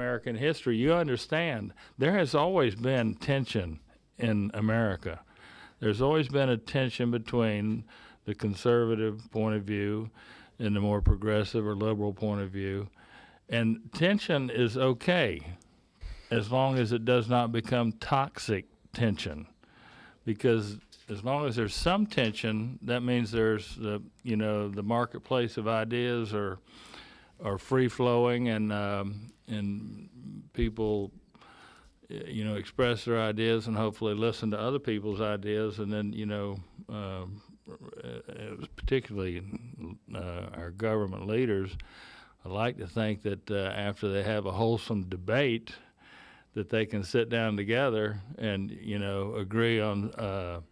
American history, you understand there has always been tension in America. There's always been a tension between the conservative point of view and the more progressive or liberal point of view. And tension is okay as long as it does not become toxic tension. Because as long as there's some tension, that means there's the marketplace of ideas are free flowing, and people express their ideas and hopefully listen to other people's ideas, and then particularly our government leaders, I like to think that after they have a wholesome debate, that they can sit down together and agree on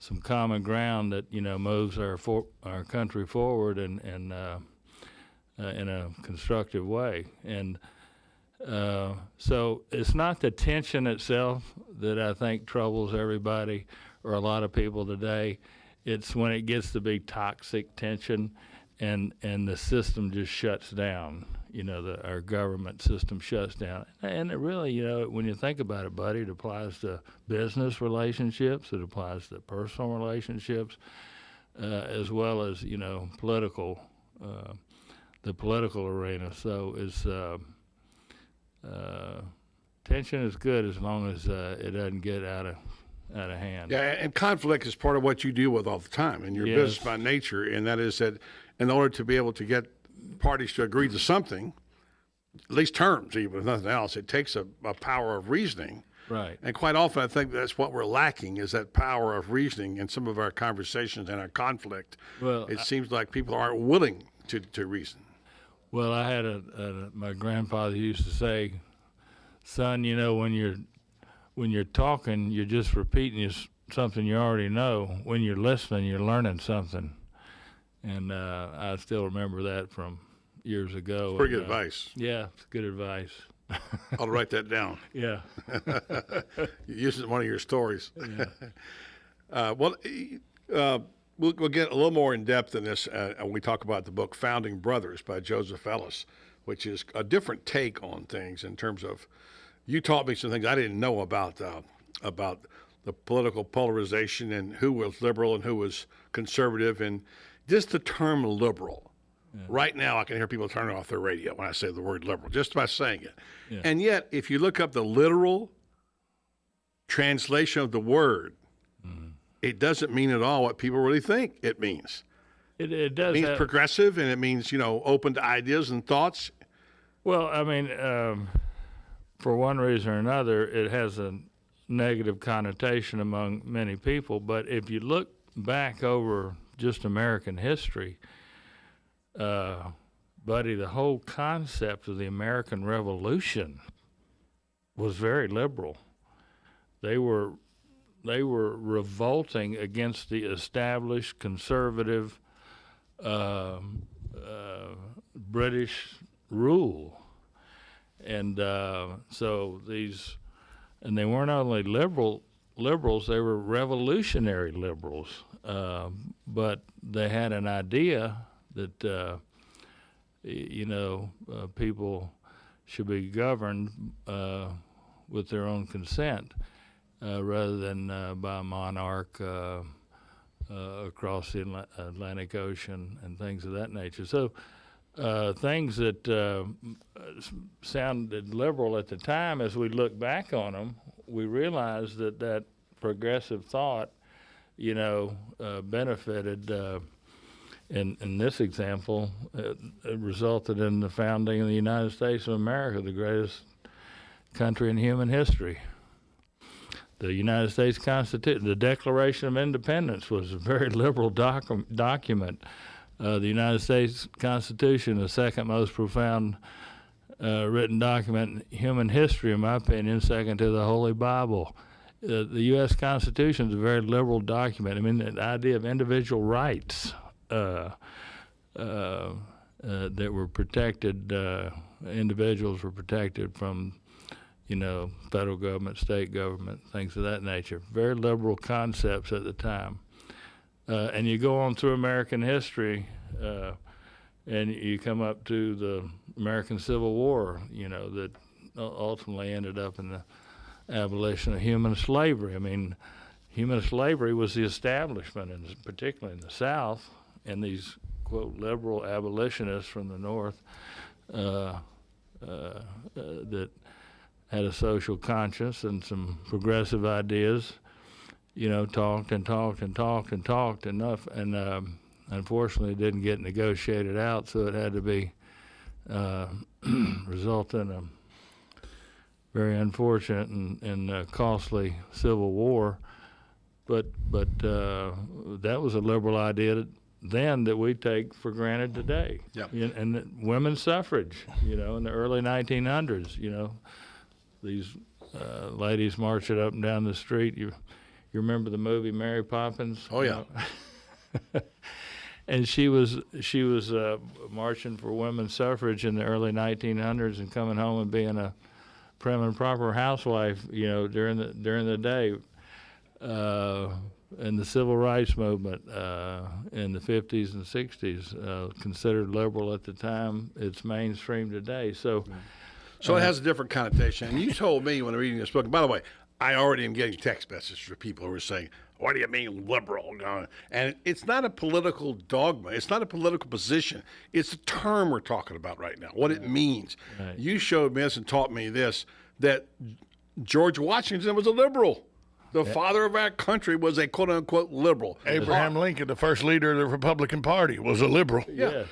some common ground that moves our country forward and in a constructive way. And so it's not the tension itself that I think troubles everybody or a lot of people today. It's when it gets to be toxic tension and the system just shuts down. Our government system shuts down. And it really, when you think about it, buddy, it applies to business relationships, it applies to personal relationships, as well as, political, the political arena. So it's tension is good as long as it doesn't get out of hand. Yeah, and conflict is part of what you deal with all the time in your business by nature, and that is that in order to be able to get parties to agree to something, at least terms, even if nothing else, it takes a power of reasoning. Right. And quite often I think that's what we're lacking, is that power of reasoning in some of our conversations and our conflict. Well, it seems like people aren't willing to reason. Well, I had my grandfather used to say, son, when you're talking, you're just repeating something you already know. When you're listening, you're learning something. And I still remember that from years ago. Pretty good advice. Yeah, it's good advice. I'll write that down. Yeah. You use it in one of your stories. Yeah. We'll get a little more in depth in this when we talk about the book Founding Brothers by Joseph Ellis, which is a different take on things in terms of, you taught me some things I didn't know about the political polarization and who was liberal and who was conservative, and just the term liberal. Yeah. Right now I can hear people turning off their radio when I say the word liberal, just by saying it. Yeah. And yet, if you look up the literal translation of the word, it doesn't mean at all what people really think it means. It does. It means progressive, and it means, open to ideas and thoughts. Well, I mean, for one reason or another, it has a negative connotation among many people. But if you look back over just American history, buddy, the whole concept of the American Revolution was very liberal. They were revolting against the established conservative British rule, and so they weren't only liberals, they were revolutionary liberals, but they had an idea that people should be governed with their own consent. Rather than by a monarch across the Atlantic Ocean and things of that nature. So things that sounded liberal at the time, as we look back on them, we realize that progressive thought, benefited. In this example, it resulted in the founding of the United States of America, the greatest country in human history. The United States Constitution, the Declaration of Independence, was a very liberal document. The United States Constitution, the second most profound written document in human history, in my opinion, second to the Holy Bible. The U.S. Constitution is a very liberal document. I mean, the idea of individual rights that were protected, individuals were protected from federal government, state government, things of that nature. Very liberal concepts at the time. And you go on through American history, and you come up to the American Civil War, that ultimately ended up in the abolition of human slavery. I mean, human slavery was the establishment, and particularly in the South, and these, quote, liberal abolitionists from the North that had a social conscience and some progressive ideas, talked enough, and unfortunately didn't get negotiated out, so it had to be result in a very unfortunate and costly civil war. But that was a liberal idea then that we take for granted today. Yep. And women's suffrage, in the early 1900s, these ladies marching up and down the street. You remember the movie Mary Poppins? Oh yeah. And she was marching for women's suffrage in the early 1900s and coming home and being a prim and proper housewife, during the day. And the civil rights movement in the 50s and 60s, considered liberal at the time, it's mainstream today. So it has a different connotation. And you told me when reading this book, and by the way, I already am getting text messages from people who are saying, what do you mean liberal? And it's not a political dogma. It's not a political position. It's a term we're talking about right now, what it means. Right. You showed me this and taught me this, that George Washington was a liberal. The father of our country was a quote-unquote liberal. Abraham Lincoln, the first leader of the Republican Party, was a liberal. Yeah.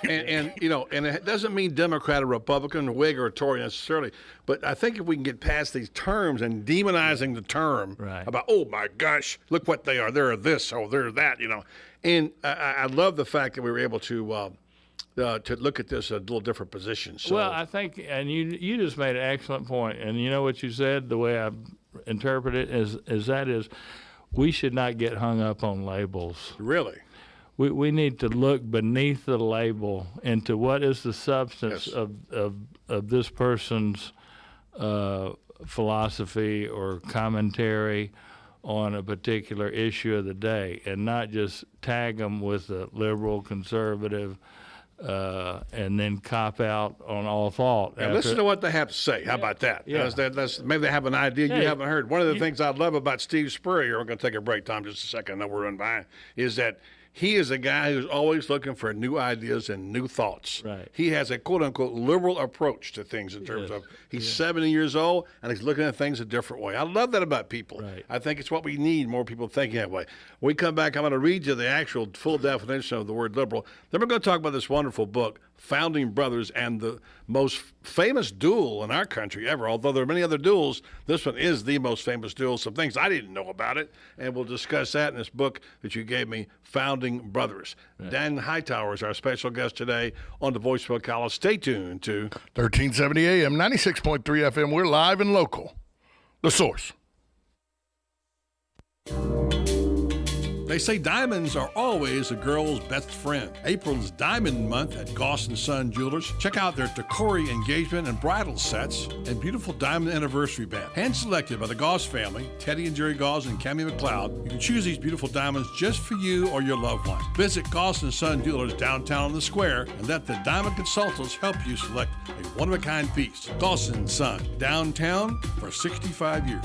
and it doesn't mean Democrat or Republican, Whig or Tory necessarily, but I think if we can get past these terms and demonizing the term about, oh my gosh, look what they are, they're this, oh, they're that, And I love the fact that we were able to look at this a little different position. So. Well, I think, and you just made an excellent point, and you know what you said, the way I interpret it is we should not get hung up on labels. Really? We need to look beneath the label into what is the substance of this person's philosophy or commentary on a particular issue of the day, and not just tag them with a liberal, conservative, and then cop out on all thought. And listen to what they have to say. How about that? Yeah. Maybe they have an idea you haven't heard. One of the things I love about Steve Spurrier, we're going to take a break, Tom, just a second, I know we're running behind, is that he is a guy who's always looking for new ideas and new thoughts. Right. He has a quote-unquote liberal approach to things in terms of he's 70 years old and he's looking at things a different way. I love that about people. Right. I think it's what we need, more people thinking that way. When we come back, I'm going to read you the actual full definition of the word liberal. Then we're going to talk about this wonderful book, Founding Brothers, and the most famous duel in our country ever. Although there are many other duels, this one is the most famous duel. Some things I didn't know about it, and we'll discuss that in this book that you gave me, Founding Brothers. Right. Dan Hightower is our special guest today on the Voice of Ocala. Stay tuned to 1370 AM, 96.3 FM. We're live and local. The Source. They say diamonds are always a girl's best friend. April is Diamond Month at Goss & Son Jewelers. Check out their Tacori engagement and bridal sets and beautiful diamond anniversary band. Hand-selected by the Goss family, Teddy and Jerry Goss and Cammie McLeod. You can choose these beautiful diamonds just for you or your loved one. Visit Goss & Son Jewelers downtown on the square and let the diamond consultants help you select a one-of-a-kind piece. Goss & Son, downtown for 65 years.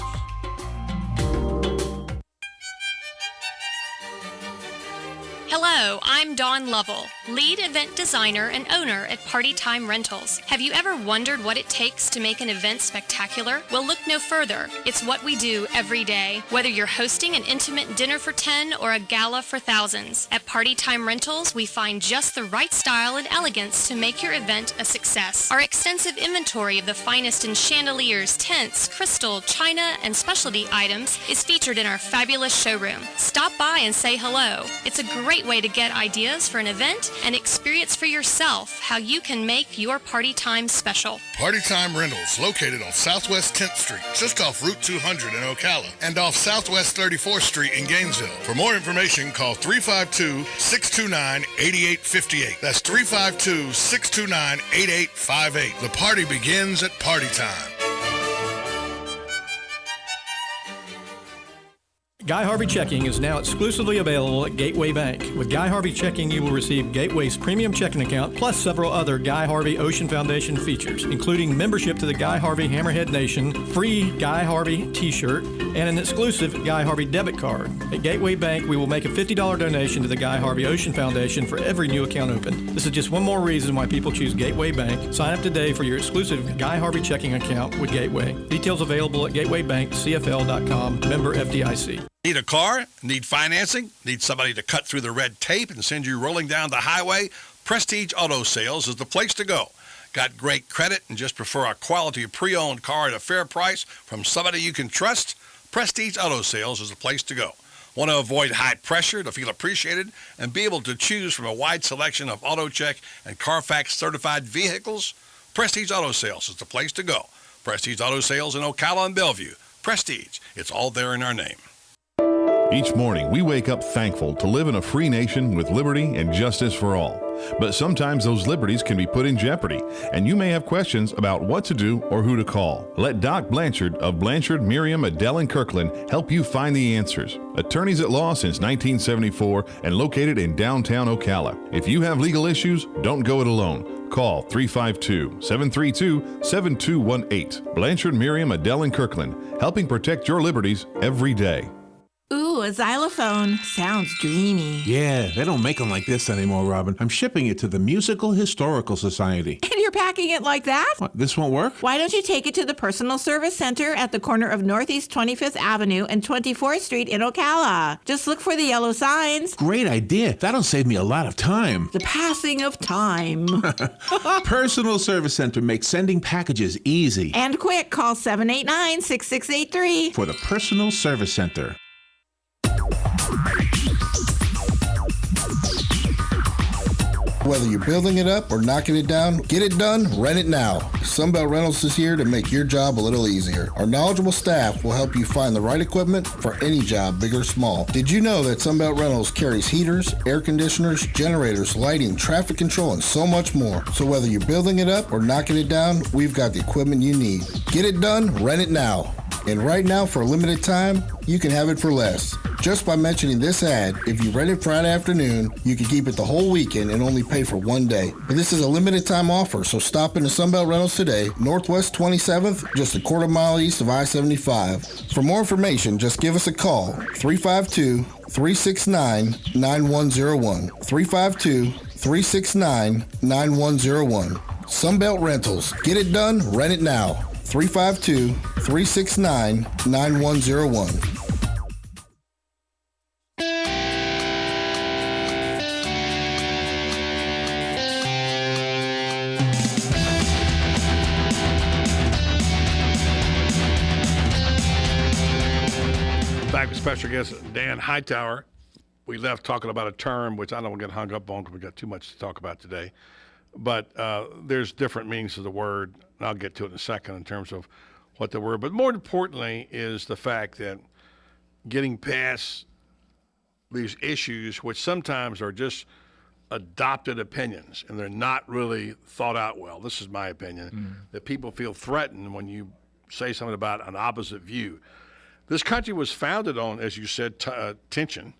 Hello, I'm Dawn Lovell, lead event designer and owner at Party Time Rentals. Have you ever wondered what it takes to make an event spectacular? Well, look no further. It's what we do every day. Whether you're hosting an intimate dinner for 10 or a gala for thousands, at Party Time Rentals, we find just the right style and elegance to make your event a success. Our extensive inventory of the finest in chandeliers, tents, crystal, china, and specialty items is featured in our fabulous showroom. Stop by and say hello. It's a great way to get ideas for an event and experience for yourself how you can make your party time special. Party Time Rentals, located on Southwest 10th Street, just off Route 200 in Ocala, and off Southwest 34th Street in Gainesville. For more information, call 352-629-8858. That's 352-629-8858. The party begins at Party Time. Guy Harvey Checking is now exclusively available at Gateway Bank. With Guy Harvey Checking, you will receive Gateway's premium checking account plus several other Guy Harvey Ocean Foundation features, including membership to the Guy Harvey Hammerhead Nation, free Guy Harvey t-shirt, and an exclusive Guy Harvey debit card. At Gateway Bank, we will make a $50 donation to the Guy Harvey Ocean Foundation for every new account opened. This is just one more reason why people choose Gateway Bank. Sign up today for your exclusive Guy Harvey checking account with Gateway. Details available at gatewaybankcfl.com, member FDIC. Need a car? Need financing? Need somebody to cut through the red tape and send you rolling down the highway? Prestige Auto Sales is the place to go. Got great credit and just prefer a quality pre-owned car at a fair price from somebody you can trust? Prestige Auto Sales is the place to go. Want to avoid high pressure to feel appreciated and be able to choose from a wide selection of AutoCheck and Carfax certified vehicles? Prestige Auto Sales is the place to go. Prestige Auto Sales in Ocala and Bellevue. Prestige, it's all there in our name. Each morning, we wake up thankful to live in a free nation with liberty and justice for all. But sometimes those liberties can be put in jeopardy, and you may have questions about what to do or who to call. Let Doc Blanchard of Blanchard, Miriam, Adele, and Kirkland help you find the answers. Attorneys at law since 1974 and located in downtown Ocala. If you have legal issues, don't go it alone. Call 352-732-7218. Blanchard, Miriam, Adele, and Kirkland, helping protect your liberties every day. Ooh, a xylophone. Sounds dreamy. Yeah, they don't make them like this anymore, Robin. I'm shipping it to the Musical Historical Society. And you're packing it like that? What, this won't work? Why don't you take it to the Personal Service Center at the corner of Northeast 25th Avenue and 24th Street in Ocala? Just look for the yellow signs. Great idea. That'll save me a lot of time. The passing of time. Personal Service Center makes sending packages easy. And quick, call 789-6683. For the Personal Service Center. Whether you're building it up or knocking it down, get it done, rent it now. Sunbelt Rentals is here to make your job a little easier. Our knowledgeable staff will help you find the right equipment for any job, big or small. Did you know that Sunbelt Rentals carries heaters, air conditioners, generators, lighting, traffic control, and so much more? So whether you're building it up or knocking it down, we've got the equipment you need. Get it done, rent it now. And right now, for a limited time, you can have it for less. Just by mentioning this ad, if you rent it Friday afternoon, you can keep it the whole weekend and only pay for one day. But this is a limited time offer, so stop into Sunbelt Rentals today, Northwest 27th, just a quarter mile east of I-75. For more information, just give us a call, 352-369-9101. 352-369-9101. Sunbelt Rentals. Get it done, rent it now. 352-369-9101. Back with special guest Dan Hightower. We left talking about a term which I don't want to get hung up on because we got too much to talk about today. But there's different meanings of the word, and I'll get to it in a second in terms of what the word. But more importantly is the fact that getting past these issues, which sometimes are just adopted opinions, and they're not really thought out well. This is my opinion, that people feel threatened when you say something about an opposite view. This country was founded on, as you said, tension,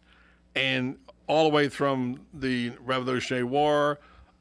and all the way from the Revolutionary War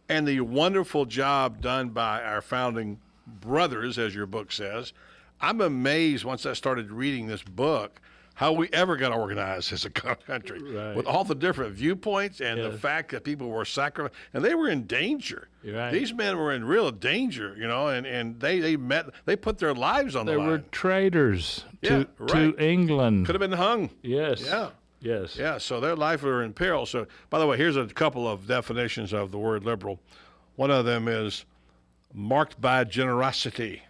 and the wonderful job done by our founding brothers, as your book says. I'm amazed once I started reading this book how we ever got organized as a country, Right. with all the different viewpoints and the Yes. fact that people were sacrificed, and they were in danger. Right. These men were in real danger, you know, and they put their lives on They the were line. traitors Yeah, to right. England. Could have been hung. Yes. Yeah. Yes. Yeah, so their life were in peril. So, by the way, here's a couple of definitions of the word liberal. One of them is marked by generosity.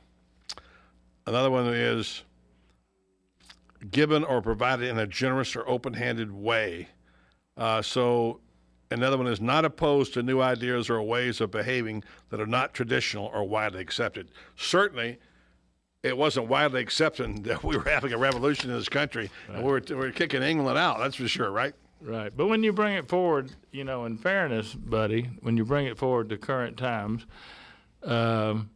Another one is given or provided in a generous or open-handed way. So another one is not opposed to new ideas or ways of behaving that are not traditional or widely accepted. Certainly, it wasn't widely accepted that we were having a revolution in this country, and we were kicking England out, that's for sure, right? Right. But when you bring it forward, you know, in fairness, buddy, when you bring it forward to current times, the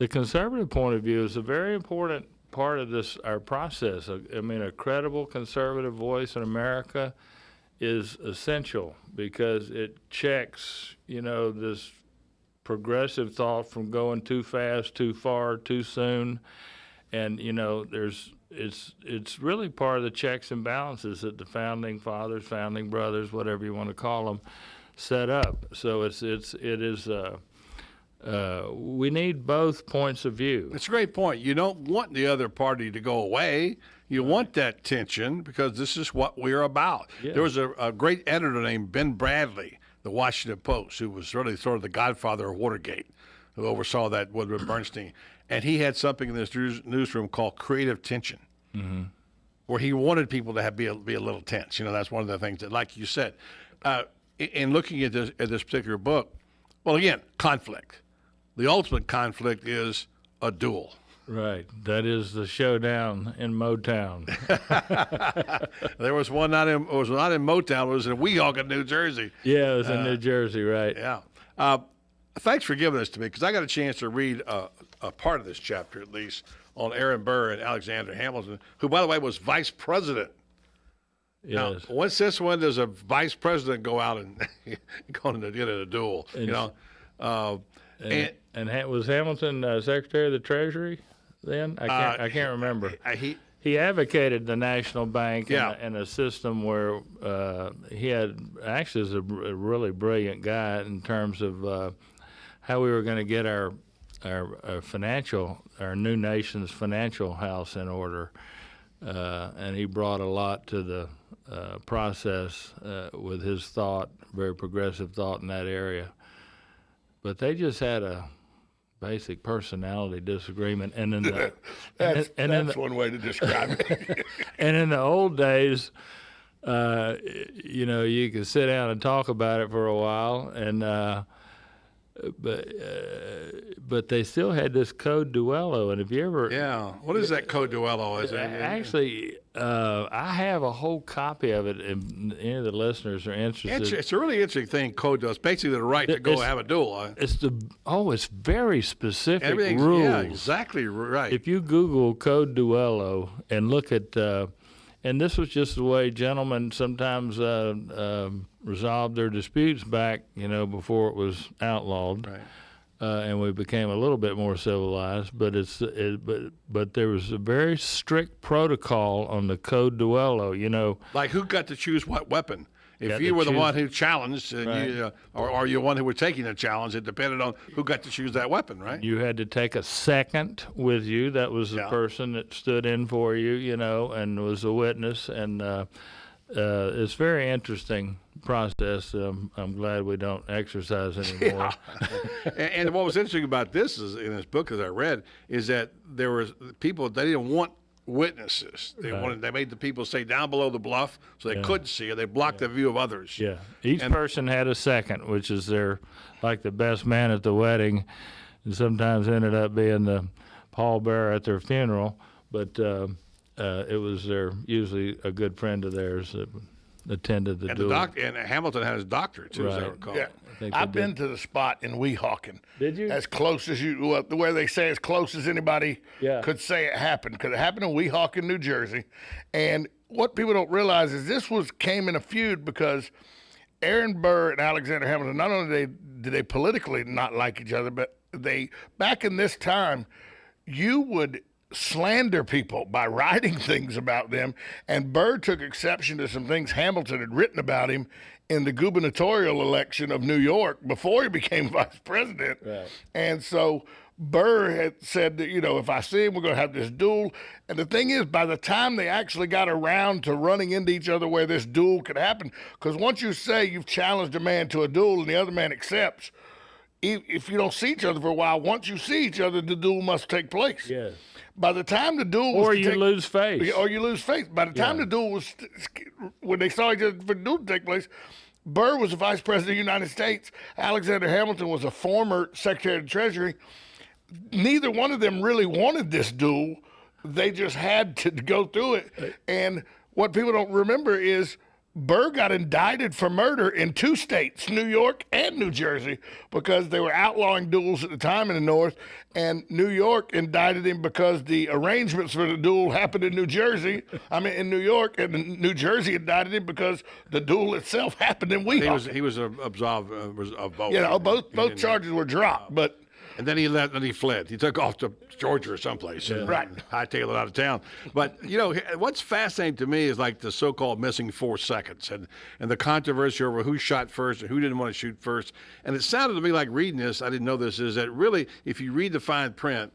conservative point of view is a very important part of this our process. I mean, a credible conservative voice in America is essential because it checks, this progressive thought from going too fast, too far, too soon, and it's really part of the checks and balances that the founding fathers, founding brothers, whatever you want to call them, set up. So it is. We need both points of view. It's a great point. You don't want the other party to go away. You want that tension because this is what we're about. Yeah. There was a great editor named Ben Bradley, the Washington Post, who was really sort of the godfather of Watergate, who oversaw that with Bernstein. And he had something in this newsroom called creative tension, where he wanted people to be a little tense. That's one of the things that, like you said, in looking at this particular book, well, again, conflict. The ultimate conflict is a duel. Right. That is the showdown in Motown. There was one not in Motown. It was in Weehawken, New Jersey. Yeah, it was in New Jersey, right? Yeah. Thanks for giving this to me because I got a chance to read a part of this chapter, at least, on Aaron Burr and Alexander Hamilton, who, by the way, was vice president. Yes. Now, when does a vice president go out and go in a duel? And was Hamilton Secretary of the Treasury then? I can't remember. He advocated the national bank and a system where he had actually is a really brilliant guy in terms of how we were going to get our new nation's financial house in order, and he brought a lot to the process with his thought, very progressive thought in that area. But they just had a basic personality disagreement, and in the that's one way to describe it. and in the old days, you could sit down and talk about it for a while, and but they still had this code duello. And if you ever what is that code duello? Actually, I have a whole copy of it. If any of the listeners are interested, it's a really interesting thing. Code duel. It's basically the right to go have a duel. It's very specific Everything's, rules. Yeah, exactly right. If you Google code duello and look at, and this was just the way gentlemen sometimes resolved their disputes back, before it was outlawed. Right. And we became a little bit more civilized, but but there was a very strict protocol on the code duello. Like who got to choose what weapon? If you were the one who challenged, and or you're the one who were taking the challenge, it depended on who got to choose that weapon, right? You had to take a second with you. That was the person that stood in for you, and was a witness. And it's a very interesting process. I'm glad we don't exercise anymore. And what was interesting about this is in this book, as I read, is that there was people they didn't want witnesses. They made the people stay down below the bluff so they couldn't see it. They blocked the view of others. Yeah. Each person had a second, which is like the best man at the wedding, and sometimes ended up being the pallbearer at their funeral. But it was usually a good friend of theirs that attended the duel. And Hamilton had his doctorate too, as I recall. Yeah. I've been to the spot in Weehawken. Did you? As close as the way they say as close as anybody could say it happened, because it happened in Weehawken, New Jersey. And what people don't realize is this came in a feud because Aaron Burr and Alexander Hamilton, not only did they politically not like each other, but back in this time, you would slander people by writing things about them, and Burr took exception to some things Hamilton had written about him in the gubernatorial election of New York before he became vice president. Right. And so Burr had said that, if I see him, we're going to have this duel. And the thing is, by the time they actually got around to running into each other where this duel could happen, because once you say you've challenged a man to a duel and the other man accepts, if you don't see each other for a while, once you see each other, the duel must take place. Yes. By the time the duel was lose face. Or you lose face. By the time the duel was, when they saw each other for the duel to take place, Burr was the vice president of the United States. Alexander Hamilton was a former secretary of the Treasury. Neither one of them really wanted this duel. They just had to go through it. And what people don't remember is Burr got indicted for murder in 2 states, New York and New Jersey, because they were outlawing duels at the time in the North. And New York indicted him because the arrangements for the duel happened in New York, and New Jersey indicted him because the duel itself happened in Weehawken. He was absolved of both. You know, both charges were dropped, but. And then he fled. He took off to Georgia or someplace. And hightailed it out of town. But, you know, what's fascinating to me is like the so-called missing 4 seconds and the controversy over who shot first and who didn't want to shoot first. And it sounded to me like reading this, I didn't know this, is that really, if you read the fine print,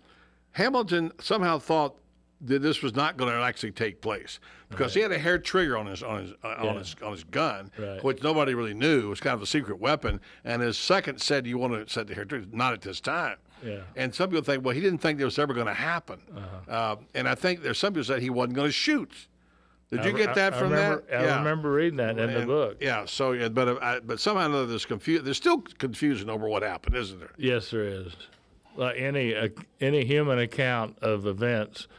Hamilton somehow thought that this was not going to actually take place because he had a hair trigger on his gun, which nobody really knew. It was kind of a secret weapon. And his second said, "You want to set the hair trigger? Not at this time." Yeah. And some people think, well, he didn't think it was ever going to happen. And I think there's some people said he wasn't going to shoot. Did you get that from that? I remember reading that in the book. Yeah. So, but somehow or another, there's still confusion over what happened, isn't there? Yes, there is. Like any human account of events.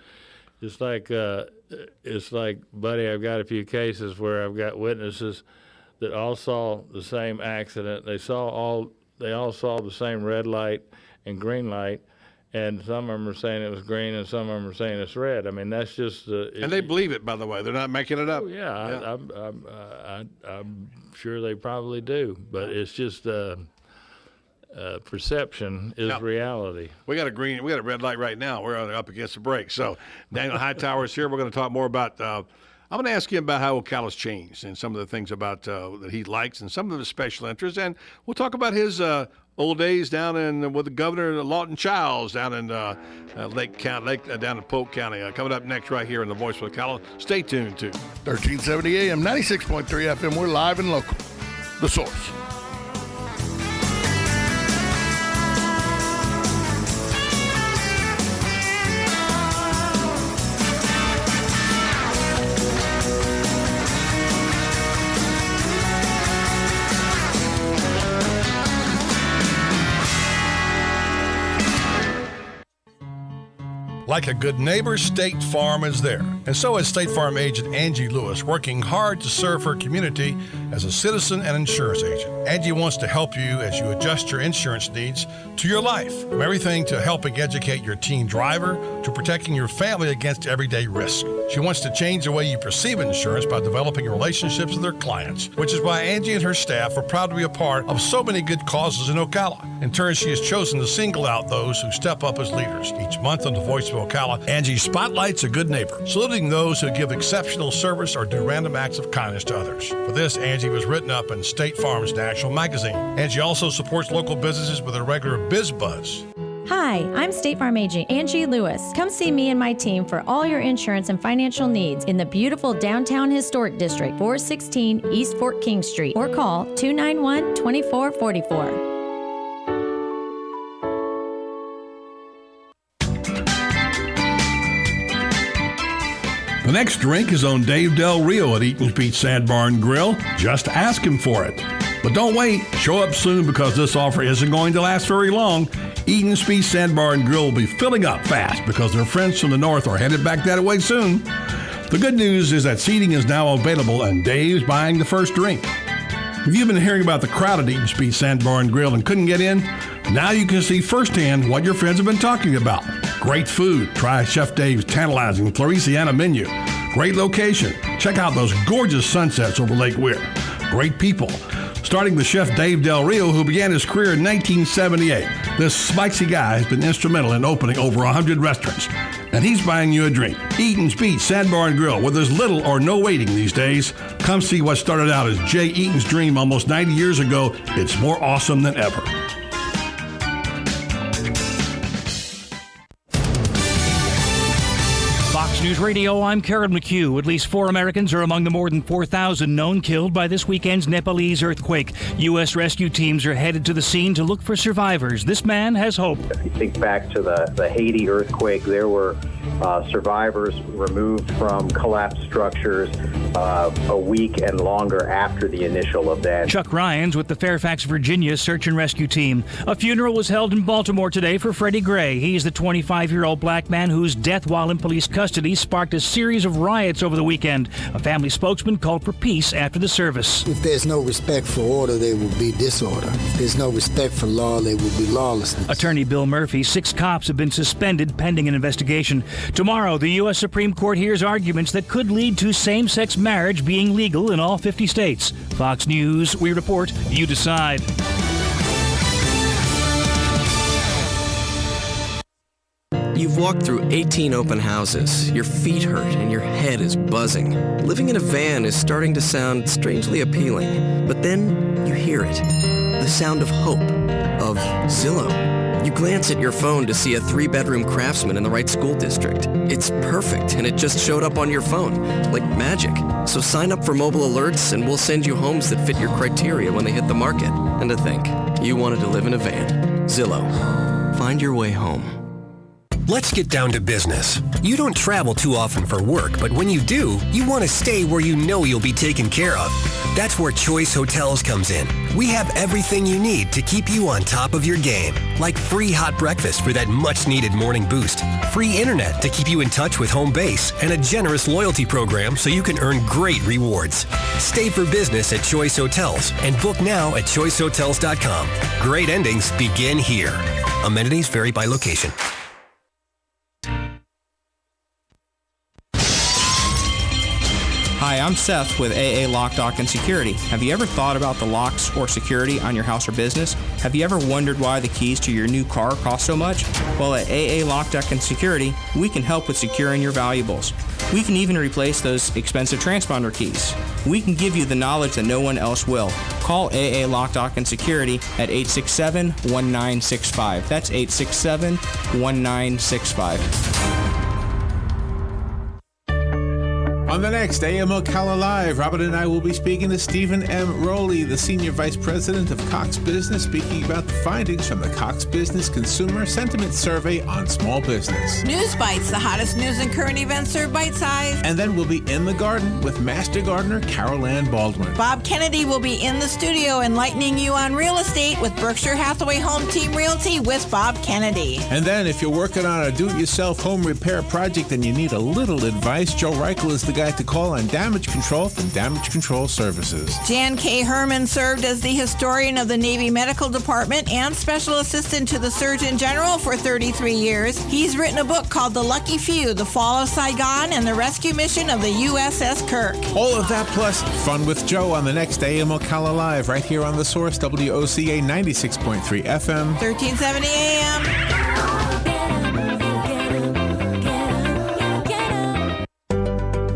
It's like, buddy, I've got a few cases where I've got witnesses that all saw the same accident. They all saw the same red light and green light, and some of them are saying it was green, and some of them are saying it's red. I mean, that's just. And they believe it, by the way. They're not making it up. Oh yeah. I'm sure they probably do, but it's just. Perception is reality. We got a red light right now. We're up against the break. So Daniel Hightower is here. We're going to talk more about. I'm going to ask you about how Ocala's changed and some of the things about that he likes and some of his special interests, and we'll talk about his old days down with the governor Lawton Childs down in Lake County, down in Polk County. Coming up next, right here in the Voice of Ocala. Stay tuned to 1370 AM, 96.3 FM. We're live and local. The Source. Like a good neighbor, State Farm is there. And so is State Farm agent Angie Lewis, working hard to serve her community as a citizen and insurance agent. Angie wants to help you as you adjust your insurance needs to your life. From everything to helping educate your teen driver to protecting your family against everyday risk. She wants to change the way you perceive insurance by developing relationships with her clients, which is why Angie and her staff are proud to be a part of so many good causes in Ocala. In turn, she has chosen to single out those who step up as leaders. Each month on the Voice of Ocala, Angie spotlights a good neighbor, saluting those who give exceptional service or do random acts of kindness to others. For this, Angie was written up in State Farm's National Magazine. Angie also supports local businesses with a regular Biz Buzz. Hi, I'm State Farm agent Angie Lewis. Come see me and my team for all your insurance and financial needs in the beautiful downtown historic district, 416 East Fort King Street, or call 291-2444. The next drink is on Dave Del Rio at Eaton's Beach Sandbar and Grill. Just ask him for it. But don't wait. Show up soon because this offer isn't going to last very long. Eaton's Beach Sandbar and Grill will be filling up fast because their friends from the north are headed back that way soon. The good news is that seating is now available and Dave's buying the first drink. If you've been hearing about the crowd at Eaton's Beach Sandbar and Grill and couldn't get in, now you can see firsthand what your friends have been talking about. Great food. Try Chef Dave's tantalizing Floresiana menu. Great location. Check out those gorgeous sunsets over Lake Weir. Great people. Starting with Chef Dave Del Rio, who began his career in 1978. This spicy guy has been instrumental in opening over 100 restaurants. And he's buying you a drink. Eaton's Beach Sandbar and Grill, where there's little or no waiting these days. Come see what started out as Jay Eaton's dream almost 90 years ago. It's more awesome than ever. Fox News Radio, I'm Karen McHugh. At least 4 Americans are among the more than 4,000 known killed by this weekend's Nepalese earthquake. U.S. rescue teams are headed to the scene to look for survivors. This man has hope. If you think back to the Haiti earthquake, there were survivors removed from collapsed structures a week and longer after the initial event. Chuck Ryans with the Fairfax, Virginia Search and Rescue Team. A funeral was held in Baltimore today for Freddie Gray. He's the 25-year-old black man whose death while in police custody sparked a series of riots over the weekend. A family spokesman called for peace after the service. If there's no respect for order, there will be disorder. If there's no respect for law, there will be lawlessness. Attorney Bill Murphy, 6 cops have been suspended pending an investigation. Tomorrow, the U.S. Supreme Court hears arguments that could lead to same-sex marriage being legal in all 50 states. Fox News, we report, you decide. You've walked through 18 open houses. Your feet hurt and your head is buzzing. Living in a van is starting to sound strangely appealing. But then you hear it. The sound of hope. Of Zillow. You glance at your phone to see a 3-bedroom Craftsman in the right school district. It's perfect, and it just showed up on your phone, like magic. So sign up for mobile alerts, and we'll send you homes that fit your criteria when they hit the market. And to think, you wanted to live in a van. Zillow. Find your way home. Let's get down to business. You don't travel too often for work, but when you do, you want to stay where you know you'll be taken care of. That's where Choice Hotels comes in. We have everything you need to keep you on top of your game, like free hot breakfast for that much-needed morning boost, free internet to keep you in touch with home base, and a generous loyalty program so you can earn great rewards. Stay for business at Choice Hotels and book now at choicehotels.com. Great endings begin here. Amenities vary by location. Hi, I'm Seth with AA Lock, Dock, and Security. Have you ever thought about the locks or security on your house or business? Have you ever wondered why the keys to your new car cost so much? Well, at AA Lock, Dock, and Security, we can help with securing your valuables. We can even replace those expensive transponder keys. We can give you the knowledge that no one else will. Call AA Lock, Dock, and Security at 867-1965. That's 867-1965. On the next AM Ocala Live, Robin and I will be speaking to Stephen M. Rowley, the Senior Vice President of Cox Business, speaking about the findings from the Cox Business Consumer Sentiment Survey on small business. News Bites, the hottest news and current events served bite-sized. And then we'll be in the garden with Master Gardener Carol Ann Baldwin. Bob Kennedy will be in the studio enlightening you on real estate with Berkshire Hathaway Home Team Realty with Bob Kennedy. And then if you're working on a do-it-yourself home repair project and you need a little advice, Joe Reichel is the guy to call on damage control from Damage Control Services. Jan K. Herman served as the historian of the Navy Medical Department and special assistant to the Surgeon General for 33 years. He's written a book called The Lucky Few, The Fall of Saigon and the Rescue Mission of the USS Kirk. All of that plus fun with Joe on the next AM Ocala Live right here on The Source, WOCA 96.3 FM. 1370 AM.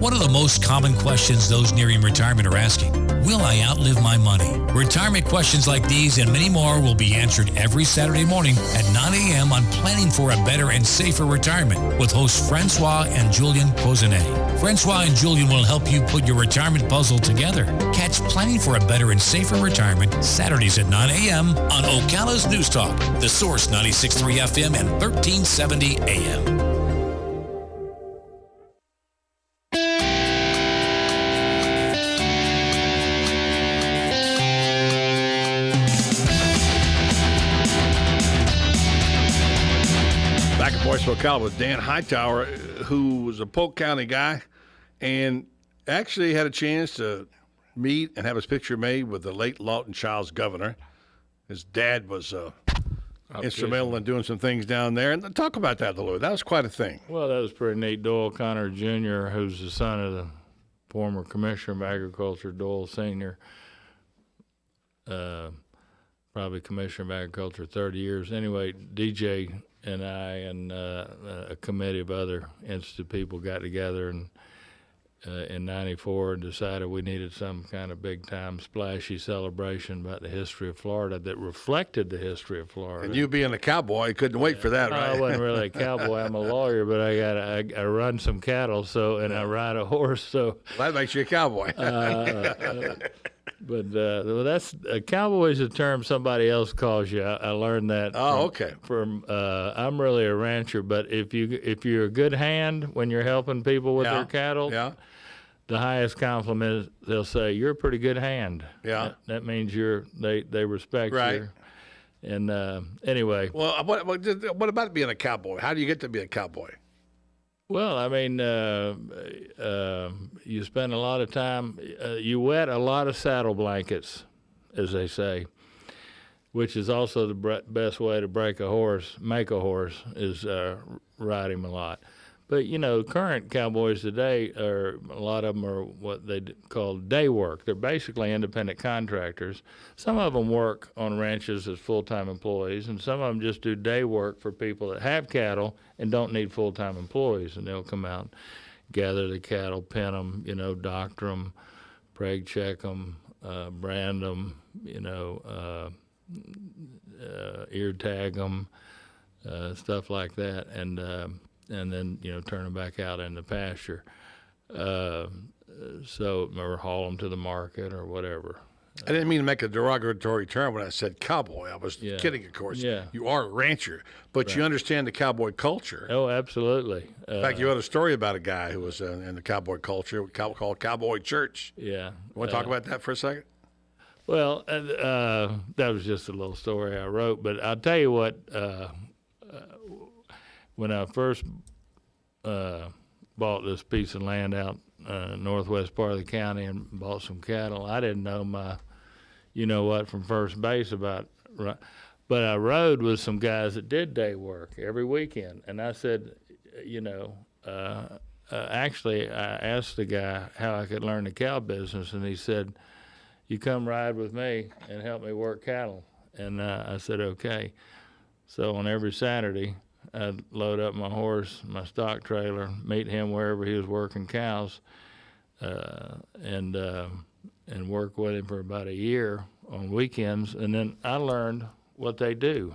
One of the most common questions those nearing retirement are asking, will I outlive my money? Retirement questions like these and many more will be answered every Saturday morning at 9 a.m. on Planning for a Better and Safer Retirement with hosts Francois and Julian Pozenet. Francois and Julian will help you put your retirement puzzle together. Catch Planning for a Better and Safer Retirement Saturdays at 9 a.m. on Ocala's News Talk, The Source 96.3 FM and 1370 AM. Voice of Ocala with Dan Hightower, who was a Polk County guy and actually had a chance to meet and have his picture made with the late Lawton Childs governor. His dad was instrumental in doing some things down there. And talk about that a little bit. That was quite a thing. Well, that was pretty neat. Doyle Connor Jr., who's the son of the former Commissioner of Agriculture, Doyle Sr., probably Commissioner of Agriculture 30 years. Anyway, DJ and I and a committee of other institute people got together and in '94 and decided we needed some kind of big-time, splashy celebration about the history of Florida that reflected the history of Florida. And you being a cowboy, you couldn't wait for that, right? I wasn't really a cowboy. I'm a lawyer, but I run some cattle, and I ride a horse. So that makes you a cowboy. But well, that's cowboy's a term somebody else calls you. I learned that. Okay. From I'm really a rancher, but if you're a good hand when you're helping people with their cattle, the highest compliment is they'll say you're a pretty good hand. Yeah. That means they respect you. And anyway. Well, what about being a cowboy? How do you get to be a cowboy? Well, I mean, you spend a lot of time, you wet a lot of saddle blankets, as they say, which is also the best way to make a horse, is ride him a lot. But, current cowboys today, a lot of them are what they call day work. They're basically independent contractors. Some of them work on ranches as full-time employees, and some of them just do day work for people that have cattle and don't need full-time employees. And they'll come out, gather the cattle, pen them, doctor them, preg check them, brand them, ear tag them, stuff like that. And then turn them back out in the pasture, or haul them to the market or whatever. I didn't mean to make a derogatory term when I said cowboy. I was kidding, of course. Yeah. You are a rancher, but you understand the cowboy culture. Oh, absolutely. In fact, you had a story about a guy who was in the cowboy culture called Cowboy Church. Yeah. You want to talk about that for a second? Well, that was just a little story I wrote, but I'll tell you what. When I first bought this piece of land out northwest part of the county and bought some cattle, I didn't know my, from first base about. But I rode with some guys that did day work every weekend, and I said, actually, I asked the guy how I could learn the cow business, and he said, "You come ride with me and help me work cattle." And I said, "Okay." So on every Saturday, I'd load up my horse, my stock trailer, meet him wherever he was working cows, and work with him for about a year on weekends. And then I learned what they do.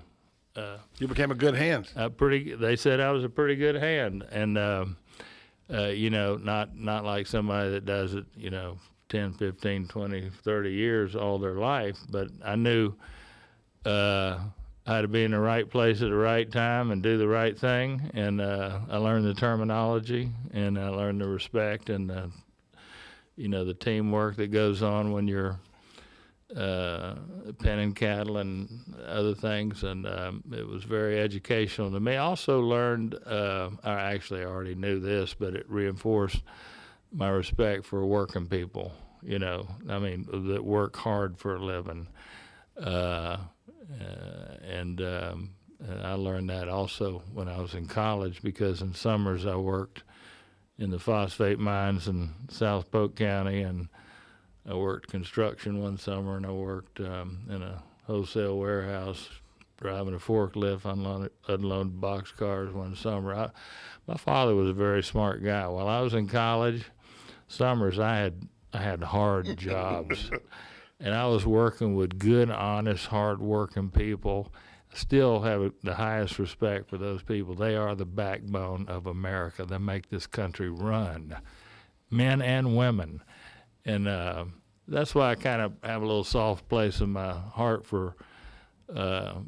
You became a good hand. They said I was a pretty good hand, and not like somebody that does it, 10, 15, 20, 30 years all their life, but I knew how to be in the right place at the right time and do the right thing. And I learned the terminology, and I learned the respect and the teamwork that goes on when you're penning cattle and other things. And it was very educational to me. I also learned, I already knew this, but it reinforced my respect for working people, that work hard for a living. And I learned that also when I was in college, because in summers I worked in the phosphate mines in South Polk County, and I worked construction one summer, and I worked in a wholesale warehouse driving a forklift, unloading boxcars one summer. My father was a very smart guy. While I was in college, summers I had hard jobs. And I was working with good, honest, hard-working people. Still have the highest respect for those people. They are the backbone of America. They make this country run, men and women. And that's why I kind of have a little soft place in my heart for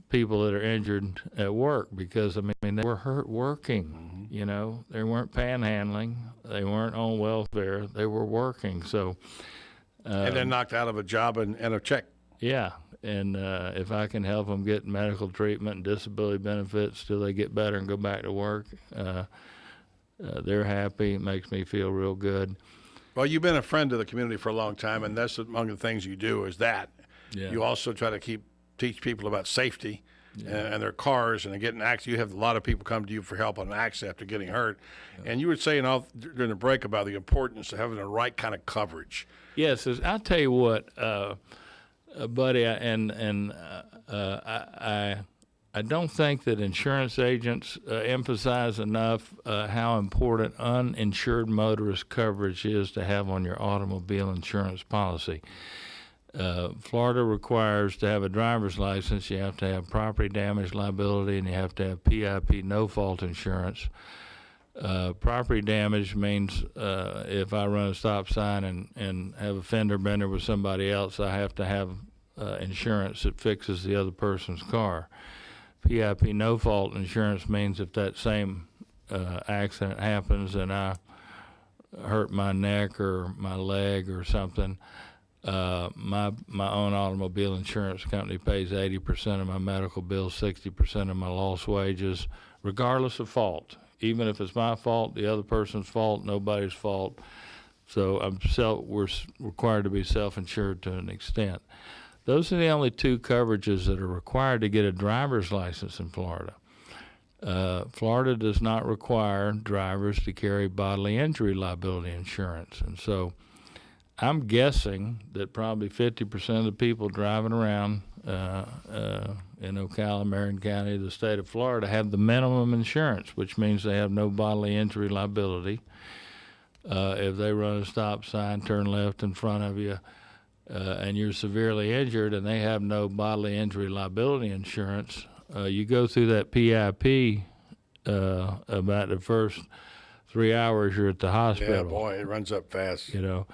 people that are injured at work, because, they were hurt working, They weren't panhandling. They weren't on welfare. They were working, so... and then knocked out of a job and a check. Yeah, and if I can help them get medical treatment and disability benefits till they get better and go back to work, they're happy. It makes me feel real good. Well, you've been a friend of the community for a long time, and that's among the things you do is that. Yeah. You also try to teach people about safety and their cars and getting accidents. You have a lot of people come to you for help on an accident after getting hurt. Yeah. And you were saying during the break about the importance of having the right kind of coverage. Yes, I'll tell you what, buddy, I don't think that insurance agents emphasize enough how important uninsured motorist coverage is to have on your automobile insurance policy. Florida requires to have a driver's license, you have to have property damage liability, and you have to have PIP no-fault insurance. Property damage means if I run a stop sign and have a fender bender with somebody else, I have to have insurance that fixes the other person's car. PIP no fault insurance means if that same accident happens and I hurt my neck or my leg or something, my own automobile insurance company pays 80% of my medical bills, 60% of my lost wages, regardless of fault. Even if it's my fault, the other person's fault, nobody's fault. So we're required to be self-insured to an extent. Those are the only two coverages that are required to get a driver's license in Florida. Florida does not require drivers to carry bodily injury liability insurance. And so I'm guessing that probably 50% of the people driving around in Ocala, Marion County, the state of Florida, have the minimum insurance, which means they have no bodily injury liability. If they run a stop sign, turn left in front of you, and you're severely injured and they have no bodily injury liability insurance, you go through that PIP about the first 3 hours you're at the hospital. Yeah, boy, it runs up fast. You know,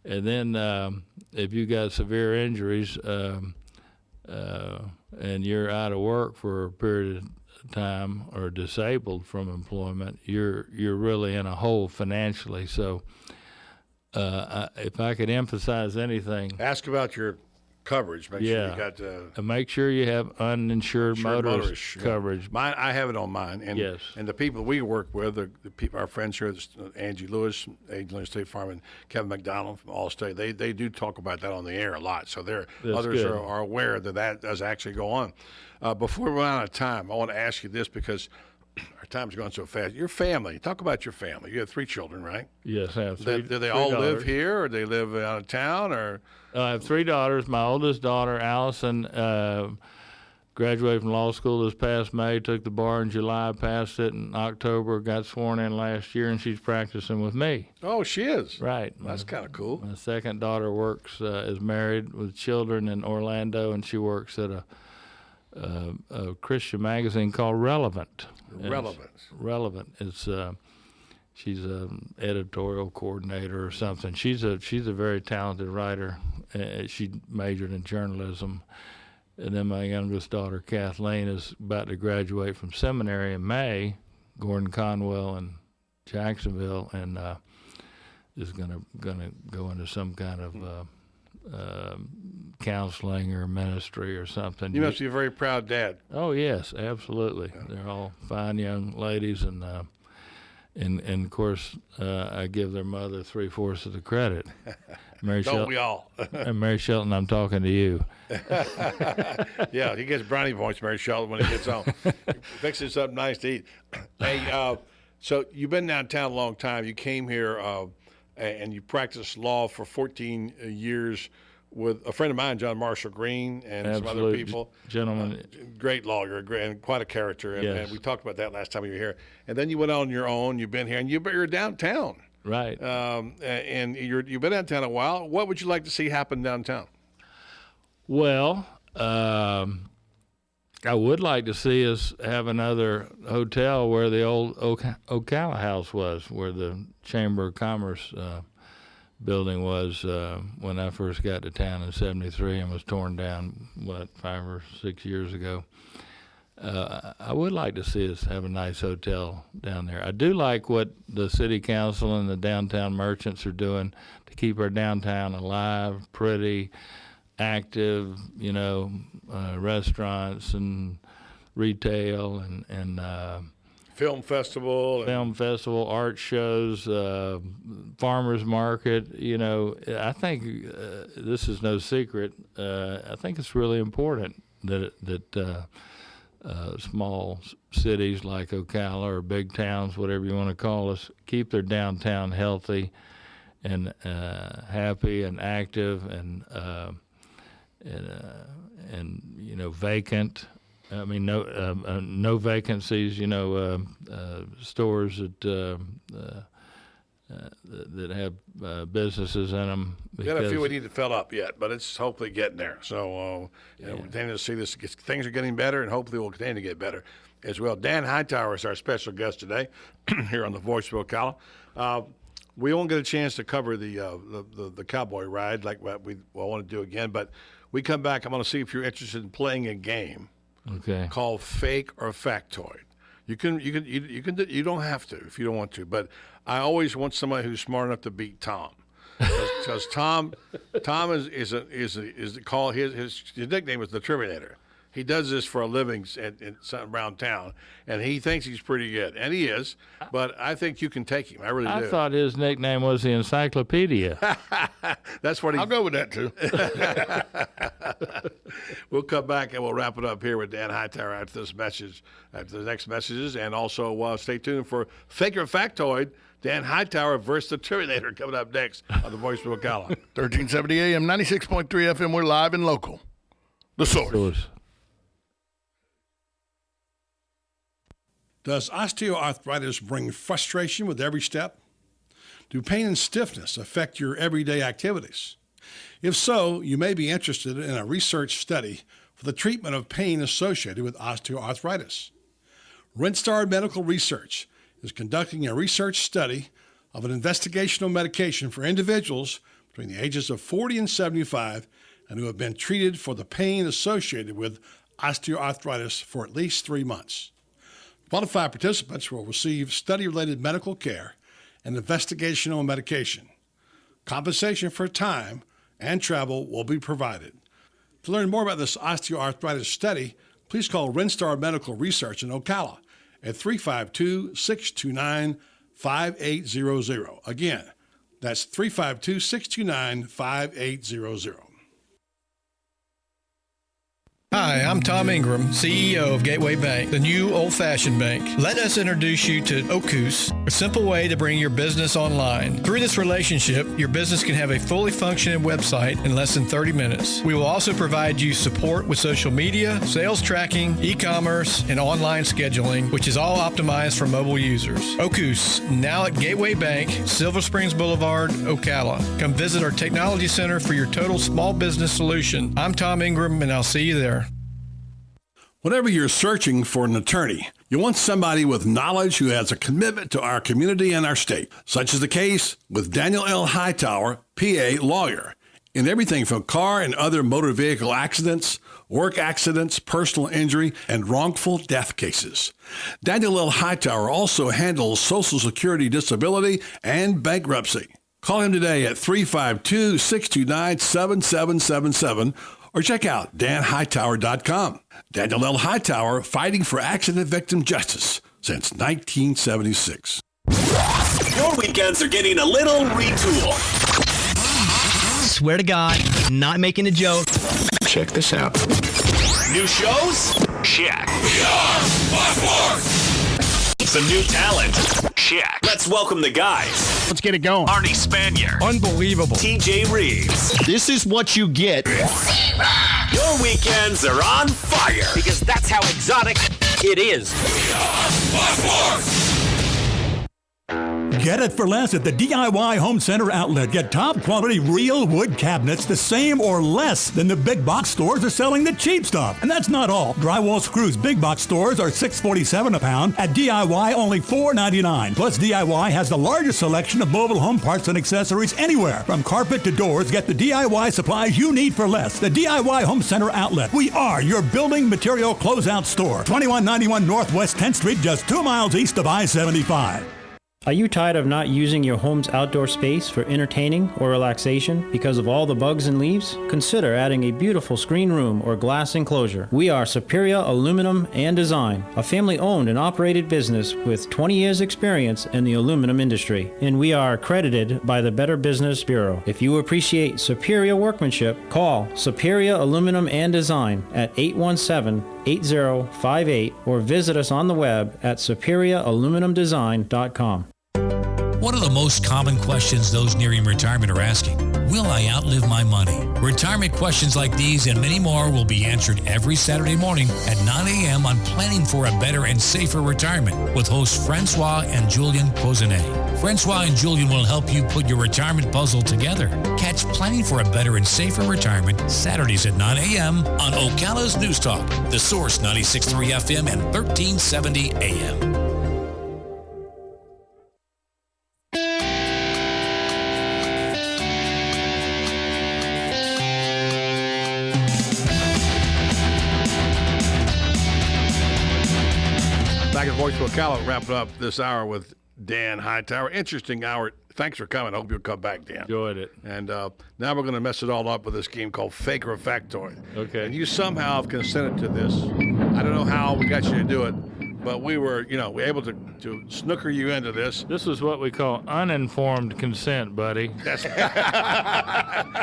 and then if you got severe injuries and you're out of work for a period of time or disabled from employment, you're really in a hole financially. So if I could emphasize anything, ask about your coverage. Make sure you got make sure you have uninsured motorist coverage. Mine, I have it on mine, and yes. And the people we work with, the people, our friends here, Angie Lewis, Agent State Farm, and Kevin McDonald from Allstate, they do talk about that on the air a lot. So others are aware that does actually go on. Before we run out of time, I want to ask you this because our time's going so fast. Your family, talk about your family. You have 3 children, right? Yes, I have 3. Do they all live here, or they live out of town, or? I have 3 daughters. My oldest daughter, Allison, graduated from law school this past May, took the bar in July, passed it in October, got sworn in last year, and she's practicing with me. Oh, she is? Right. That's kind of cool. My second daughter is married with children in Orlando, and she works at a Christian magazine called Relevant. Relevant. It's she's an editorial coordinator or something. She's a very talented writer. She majored in journalism. And then my youngest daughter, Kathleen, is about to graduate from seminary in May, Gordon Conwell in Jacksonville, and is gonna go into some kind of counseling or ministry or something. You must be a very proud dad. Oh yes, absolutely. Yeah. They're all fine young ladies, and of course I give their mother 3/4 of the credit. Mary Don't we all? And Mary Shelton, I'm talking to you. Yeah, he gets brownie points, Mary Shelton, when he gets home. Fixing something nice to eat. Hey, so you've been downtown a long time. You came here and you practiced law for 14 years with a friend of mine, John Marshall Green, and some other people. Gentlemen. Great lawyer, and quite a character. And, yes. And we talked about that last time you were here. And then you went on your own. You've been here, and you're downtown. Right. And you've been downtown a while. What would you like to see happen downtown? Well, I would like to see us have another hotel where the old Ocala house was, where the Chamber of Commerce building was when I first got to town in '73 and was torn down, 5 or 6 years ago. I would like to see us have a nice hotel down there. I do like what the city council and the downtown merchants are doing to keep our downtown alive, pretty, active, restaurants and retail and film festival, art shows, farmers market. I think this is no secret. I think it's really important that small cities like Ocala or big towns, whatever you want to call us, keep their downtown healthy and happy and active and vacant. I mean, no vacancies. Stores that have businesses in them. We got a few we need to fill up yet, but it's hopefully getting there. So we continue to see this. Things are getting better, and hopefully we'll continue to get better. as well. Dan Hightower is our special guest today here on the Voice of Ocala. We won't get a chance to cover the cowboy ride like what I want to do again, but we come back. I'm going to see if you're interested in playing a game called Fake or Factoid. You don't have to if you don't want to, but I always want somebody who's smart enough to beat Tom. Because Tom is called his nickname is the Trivinator. He does this for a living around town, and he thinks he's pretty good, and he is. But I think you can take him. I really do. I thought his nickname was the Encyclopedia. That's what I'll go with that too. We'll come back and we'll wrap it up here with Dan Hightower after this message, after the next messages, and also stay tuned for Fake or Factoid. Dan Hightower versus the Trivinator coming up next on the Voice of Ocala. 1370 AM, 96.3 FM. We're live and local. The Source. Does osteoarthritis bring frustration with every step? Do pain and stiffness affect your everyday activities? If so, you may be interested in a research study for the treatment of pain associated with osteoarthritis. Rinstar Medical Research is conducting a research study of an investigational medication for individuals between the ages of 40 and 75 and who have been treated for the pain associated with osteoarthritis for at least 3 months. Qualified participants will receive study-related medical care and investigational medication. Compensation for time and travel will be provided. To learn more about this osteoarthritis study, please call Rinstar Medical Research in Ocala at 352-629-5800. Again, that's 352-629-5800. Hi, I'm Tom Ingram, CEO of Gateway Bank, the new old-fashioned bank. Let us introduce you to Ocus, a simple way to bring your business online. Through this relationship, your business can have a fully functioning website in less than 30 minutes. We will also provide you support with social media, sales tracking, e-commerce, and online scheduling, which is all optimized for mobile users. Ocus, now at Gateway Bank, Silver Springs Boulevard, Ocala. Come visit our technology center for your total small business solution. I'm Tom Ingram, and I'll see you there. Whenever you're searching for an attorney, you want somebody with knowledge who has a commitment to our community and our state. Such is the case with Daniel L. Hightower, PA lawyer, in everything from car and other motor vehicle accidents, work accidents, personal injury, and wrongful death cases. Daniel L. Hightower also handles Social Security disability and bankruptcy. Call him today at 352-629-7777 or check out danhightower.com. Daniel L. Hightower, fighting for accident victim justice since 1976. Your weekends are getting a little retool. Swear to God, not making a joke. Check this out. New shows? Check. Some new talent? Check. Let's welcome the guys. Let's get it going. Arnie Spanier. Unbelievable. TJ Reeves. This is what you get. Your weekends are on fire. Because that's how exotic it is. Get it for less at the DIY Home Center outlet. Get top quality real wood cabinets the same or less than the big box stores are selling the cheap stuff. And that's not all. Drywall screws big box stores are $6.47 a pound. At DIY, only $4.99. Plus, DIY has the largest selection of mobile home parts and accessories anywhere. From carpet to doors, get the DIY supplies you need for less. The DIY Home Center outlet. We are your building material closeout store. 2191 Northwest 10th Street, just 2 miles east of I-75. Are you tired of not using your home's outdoor space for entertaining or relaxation because of all the bugs and leaves? Consider adding a beautiful screen room or glass enclosure. We are Superior Aluminum and Design, a family-owned and operated business with 20 years experience in the aluminum industry, and we are accredited by the Better Business Bureau. If you appreciate superior workmanship, call Superior Aluminum and Design at 817-8058 or visit us on the web at superiораluminumdesign.com. One of the most common questions those nearing retirement are asking, Will I outlive my money? Retirement questions like these and many more will be answered every Saturday morning at 9 a.m. on Planning for a Better and Safer Retirement with hosts Francois and Julian Cozenet. Francois and Julian will help you put your retirement puzzle together. Catch Planning for a Better and Safer Retirement Saturdays at 9 a.m. on Ocala's News Talk, The Source 96.3 FM and 1370 AM. Back at Voice of Ocala, wrapping up this hour with Dan Hightower. Interesting hour. Thanks for coming. I hope you'll come back, Dan. Enjoyed it. And now we're going to mess it all up with this game called Fake or Factoid. Okay. And you somehow have consented to this. I don't know how we got you to do it, but we were able to snooker you into this. This is what we call uninformed consent, buddy. That's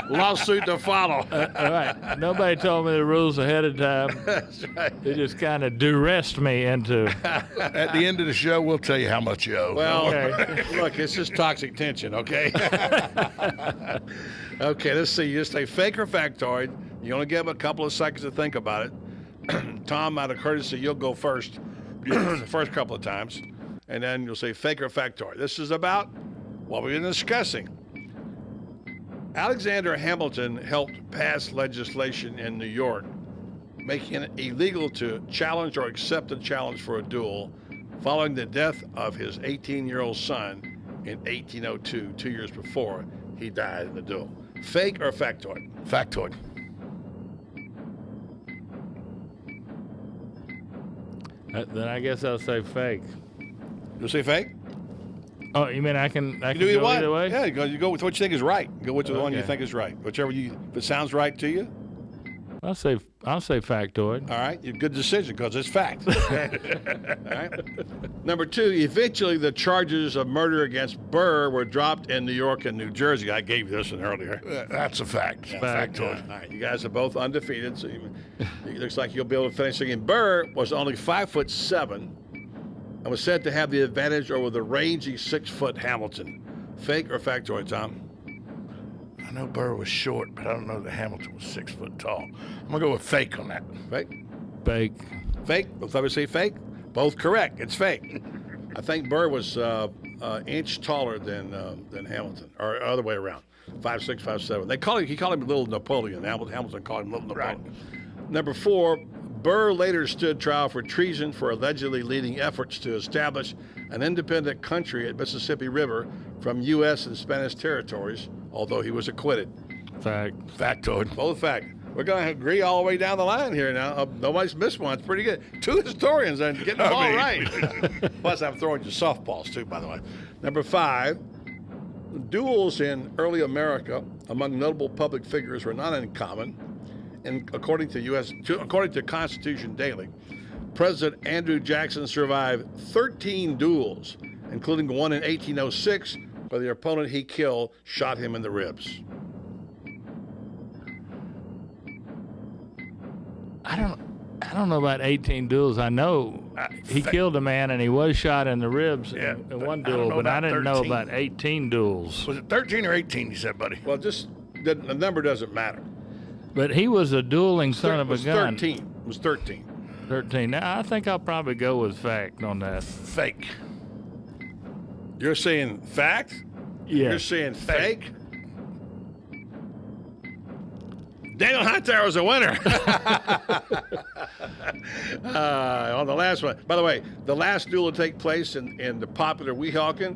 lawsuit to follow. All right. Nobody told me the rules ahead of time. That's right. They just kind of duressed me into. At the end of the show, we'll tell you how much you owe. Well, Okay. look, it's just toxic tension, okay? Okay, let's see. You just say fake or factoid. You only give them a couple of seconds to think about it. Tom, out of courtesy, you'll go first the first couple of times, and then you'll say fake or factoid. This is about what we've been discussing. Alexander Hamilton helped pass legislation in New York, making it illegal to challenge or accept a challenge for a duel following the death of his 18-year-old son in 1802, 2 years before he died in the duel. Fake or factoid? Factoid. Then I guess I'll say fake. You'll say fake? Oh, you mean I can You go do either either way? Yeah, you go with what you think is right. Go with the one you Okay. think is right. Whichever if it sounds right to you. I'll say factoid. All right, good decision because it's fact. All right. Number two, eventually the charges of murder against Burr were dropped in New York and New Jersey. I gave you this one earlier. That's a fact. Factoid. All right, you guys are both undefeated, so it looks like you'll be able to finish again. Burr was only 5'7" and was said to have the advantage over the rangy 6-foot Hamilton. Fake or factoid, Tom? I know Burr was short, but I don't know that Hamilton was 6 foot tall. I'm going to go with fake on that. Fake? Fake. Fake? Both of you say fake? Both correct. It's fake. I think Burr was an inch taller than Hamilton, or other way around. 5'6", 5'7". He called him Little Napoleon. Hamilton called him Little Napoleon. Right. Number four, Burr later stood trial for treason for allegedly leading efforts to establish an independent country at Mississippi River from U.S. and Spanish territories, although he was acquitted. Fact. Factoid. Both fact. We're going to agree all the way down the line here now. Nobody's missed one. It's pretty good. Two historians and getting them all right. Plus, I'm throwing you softballs, too, by the way. Number five, duels in early America among notable public figures were not uncommon. And according to Constitution Daily, President Andrew Jackson survived 13 duels, including one in 1806, where the opponent he killed shot him in the ribs. I don't know about 18 duels. I know he killed a man and he was shot in the ribs in one duel, but I didn't know about 18 duels. Was it 13 or 18, you said, buddy? Well, the number doesn't matter. But he was a dueling son of a gun. 13. It was 13. 13. Now, I think I'll probably go with fact on that. Fake. You're saying fact? Yeah. You're saying fake? Daniel Hightower was a winner. On the last one. By the way, the last duel to take place in the popular Weehawken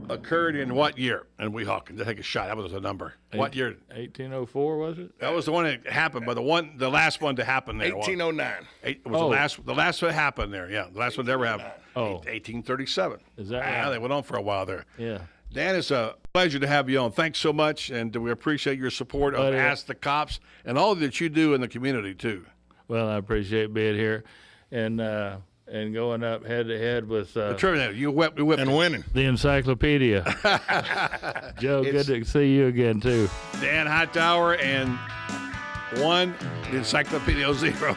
occurred in what year in Weehawken? To take a shot. That was the number. What year? 1804, was it? That was the one that happened, but the last one to happen there. 1809. It was the last one happened there. Yeah, the last one that ever happened. 1837. Is that right? Yeah, they went on for a while there. Yeah. Dan, it's a pleasure to have you on. Thanks so much, and we appreciate your support of Ask the Cops and all that you do in the community too. Well, I appreciate being here, and going up head to head with you whipped and winning the encyclopedia. Joe, good to see you again too. Dan Hightower and the Encyclopedia Zeros.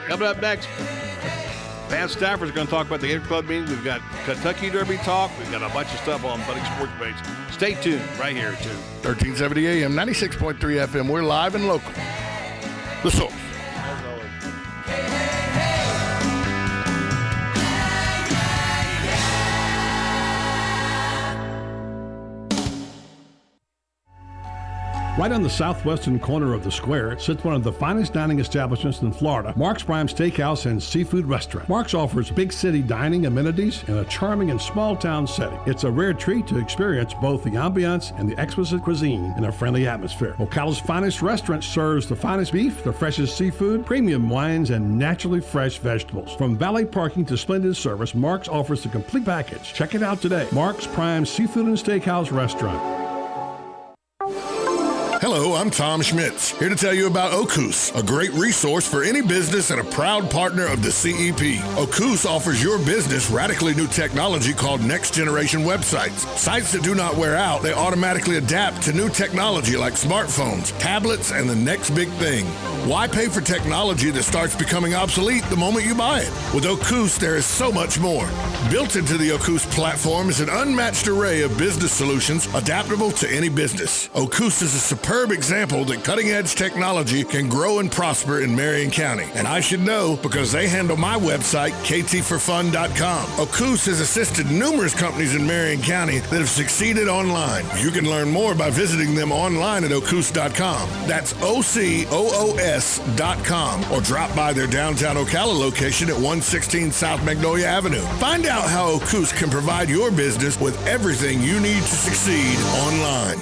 Coming up next. Pat Stafford's going to talk about the Gator Club meeting. We've got Kentucky Derby talk. We've got a bunch of stuff on Budding Sports page. Stay tuned right here to 1370 AM, 96.3 FM. We're live and local. The Source. Right on the southwestern corner of the square sits one of the finest dining establishments in Florida, Mark's Prime Steakhouse and Seafood Restaurant. Mark's offers big city dining amenities in a charming and small town setting. It's a rare treat to experience both the ambiance and the exquisite cuisine in a friendly atmosphere. Ocala's finest restaurant serves the finest beef, the freshest seafood, premium wines, and naturally fresh vegetables. From valet parking to splendid service, Mark's offers the complete package. Check it out today. Mark's Prime Seafood and Steakhouse Restaurant. Hello, I'm Tom Schmitz, here to tell you about Ocala, a great resource for any business and a proud partner of the CEP. Ocala offers your business radically new technology called Next Generation Websites. Sites that do not wear out, they automatically adapt to new technology like smartphones, tablets, and the next big thing. Why pay for technology that starts becoming obsolete the moment you buy it? With Ocala, there is so much more. Built into the Ocala platform is an unmatched array of business solutions adaptable to any business. Ocala is a superb example that cutting-edge technology can grow and prosper in Marion County. And I should know because they handle my website, ktforfun.com. Ocala has assisted numerous companies in Marion County that have succeeded online. You can learn more by visiting them online at ocala.com. That's OCOOS.com, or drop by their downtown Ocala location at 116 South Magnolia Avenue. Find out how Ocala can provide your business with everything you need to succeed online.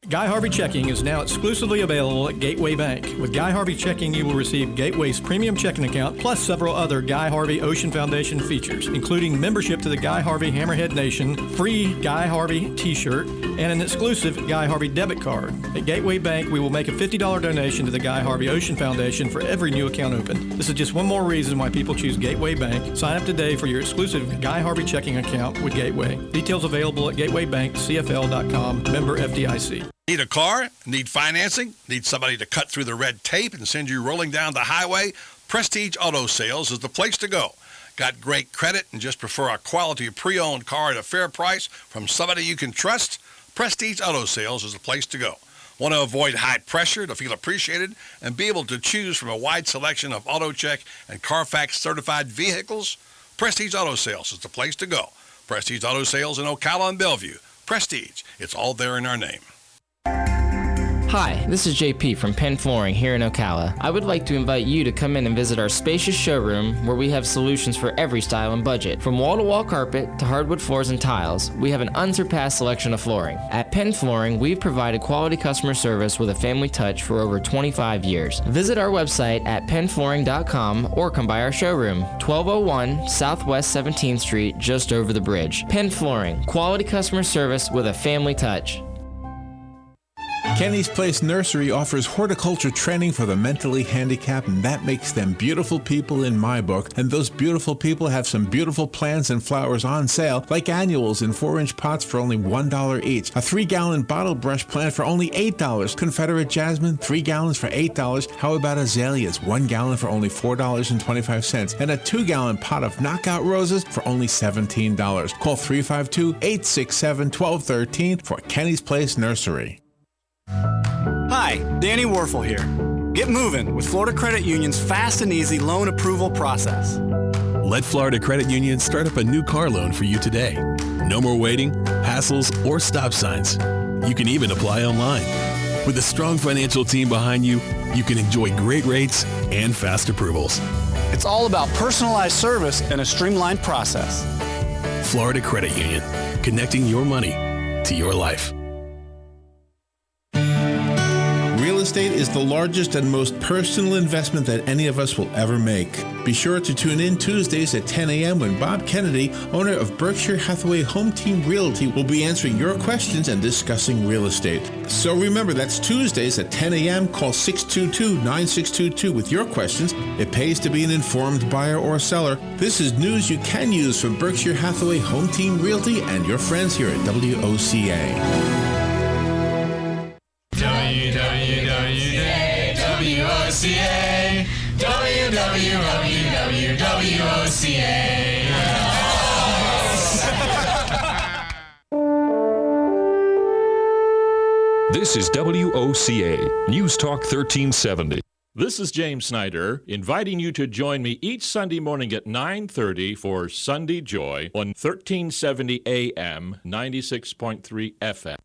Guy Harvey Checking is now exclusively available at Gateway Bank. With Guy Harvey Checking, you will receive Gateway's premium checking account, plus several other Guy Harvey Ocean Foundation features, including membership to the Guy Harvey Hammerhead Nation, free Guy Harvey t-shirt, and an exclusive Guy Harvey debit card. At Gateway Bank, we will make a $50 donation to the Guy Harvey Ocean Foundation for every new account opened. This is just one more reason why people choose Gateway Bank. Sign up today for your exclusive Guy Harvey Checking account with Gateway. Details available at gatewaybankcfl.com, member FDIC. Need a car? Need financing? Need somebody to cut through the red tape and send you rolling down the highway? Prestige Auto Sales is the place to go. Got great credit and just prefer a quality pre-owned car at a fair price from somebody you can trust? Prestige Auto Sales is the place to go. Want to avoid high pressure to feel appreciated and be able to choose from a wide selection of AutoCheck and Carfax certified vehicles? Prestige Auto Sales is the place to go. Prestige Auto Sales in Ocala and Bellevue. Prestige, it's all there in our name. Hi, this is JP from Penn Flooring here in Ocala. I would like to invite you to come in and visit our spacious showroom where we have solutions for every style and budget. From wall-to-wall carpet to hardwood floors and tiles, we have an unsurpassed selection of flooring. At Penn Flooring, we've provided quality customer service with a family touch for over 25 years. Visit our website at pennflooring.com or come by our showroom, 1201 Southwest 17th Street, just over the bridge. Penn Flooring, quality customer service with a family touch. Kenny's Place Nursery offers horticulture training for the mentally handicapped, and that makes them beautiful people in my book. And those beautiful people have some beautiful plants and flowers on sale, like annuals in 4-inch pots for only $1 each, a 3-gallon bottle brush plant for only $8, Confederate jasmine, 3 gallons for $8. How about azaleas, 1 gallon for only $4.25, and a 2-gallon pot of knockout roses for only $17. Call 352-867-1213 for Kenny's Place Nursery. Hi, Danny Warfel here. Get moving with Florida Credit Union's fast and easy loan approval process. Let Florida Credit Union start up a new car loan for you today. No more waiting, hassles, or stop signs. You can even apply online. With a strong financial team behind you, you can enjoy great rates and fast approvals. It's all about personalized service and a streamlined process. Florida Credit Union, connecting your money to your life. Real estate is the largest and most personal investment that any of us will ever make. Be sure to tune in Tuesdays at 10 a.m. when Bob Kennedy, owner of Berkshire Hathaway Home Team Realty, will be answering your questions and discussing real estate. So remember, that's Tuesdays at 10 a.m. Call 622-9622 with your questions. It pays to be an informed buyer or seller. This is news you can use from Berkshire Hathaway Home Team Realty and your friends here at WOCA. WOCA, This is WOCA, News Talk 1370. This is James Snyder, inviting you to join me each Sunday morning at 9:30 for Sunday Joy on 1370 AM, 96.3 FM.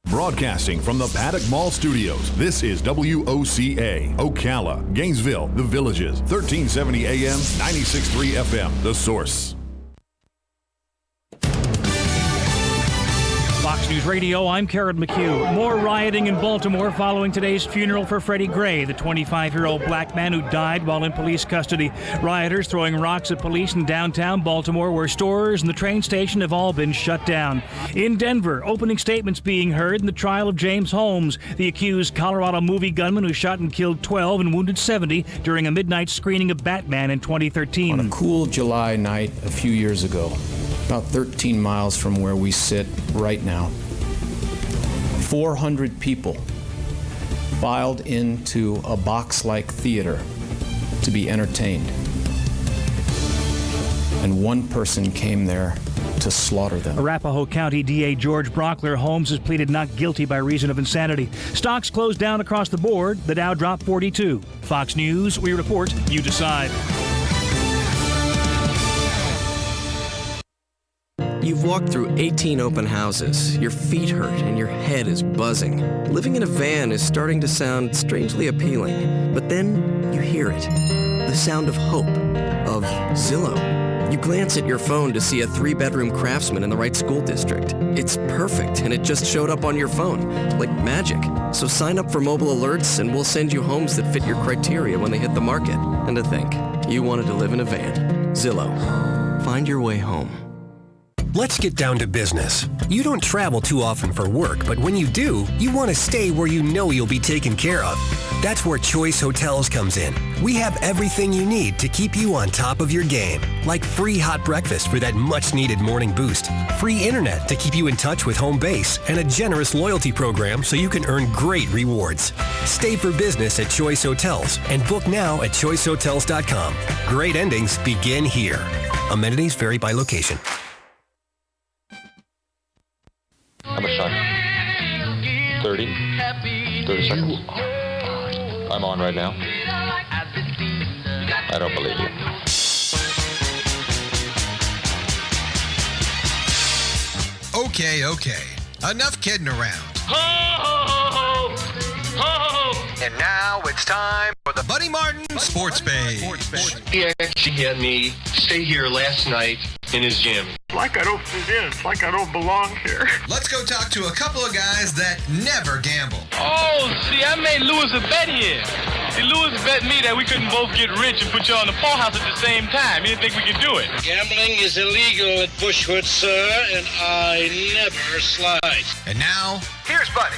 Broadcasting from the Paddock Mall Studios, this is WOCA, Ocala, Gainesville, The Villages, 1370 AM, 96.3 FM, The Source. Fox News Radio, I'm Karen McHugh. More rioting in Baltimore following today's funeral for Freddie Gray, the 25-year-old black man who died while in police custody. Rioters throwing rocks at police in downtown Baltimore, where stores and the train station have all been shut down. In Denver, opening statements being heard in the trial of James Holmes, the accused Colorado movie gunman who shot and killed 12 and wounded 70 during a midnight screening of Batman in 2013. On a cool July night a few years ago, about 13 miles from where we sit right now, 400 people filed into a box-like theater to be entertained. And one person came there to slaughter them. Arapahoe County DA George Brockler Holmes has pleaded not guilty by reason of insanity. Stocks closed down across the board. The Dow dropped 42. Fox News, we report, you decide. You've walked through 18 open houses. Your feet hurt and your head is buzzing. Living in a van is starting to sound strangely appealing. But then you hear it. The sound of hope, of Zillow. You glance at your phone to see a 3-bedroom Craftsman in the right school district. It's perfect, and it just showed up on your phone, like magic. So sign up for mobile alerts, and we'll send you homes that fit your criteria when they hit the market. And to think, you wanted to live in a van. Zillow. Find your way home. Let's get down to business. You don't travel too often for work, but when you do, you want to stay where you know you'll be taken care of. That's where Choice Hotels comes in. We have everything you need to keep you on top of your game, like free hot breakfast for that much-needed morning boost, free internet to keep you in touch with home base, and a generous loyalty program so you can earn great rewards. Stay for business at Choice Hotels and book now at choicehotels.com. Great endings begin here. Amenities vary by location. How much time? 30 seconds. I'm on right now. I don't believe you. Okay. Enough kidding around. Ho, ho, ho, ho, ho. And now it's time for the Buddy Martin Sports Page. He actually had me stay here last night in his gym. It's like I don't fit in. It's like I don't belong here. Let's go talk to a couple of guys that never gamble. Oh, see, I made Lewis a bet here. See, Lewis bet me that we couldn't both get rich and put you on the poorhouse at the same time. He didn't think we could do it. Gambling is illegal at Bushwood, sir, and I never slide. And now, here's Buddy.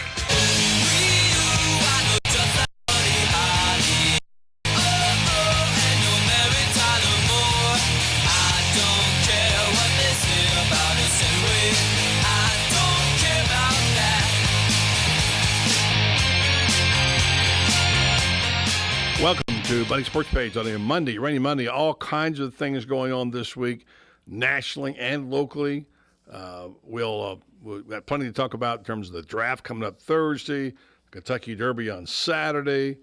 Welcome to Buddy Sports Page on a Monday, rainy Monday. All kinds of things going on this week, nationally and locally. We've got plenty to talk about in terms of the draft coming up Thursday, Kentucky Derby on Saturday,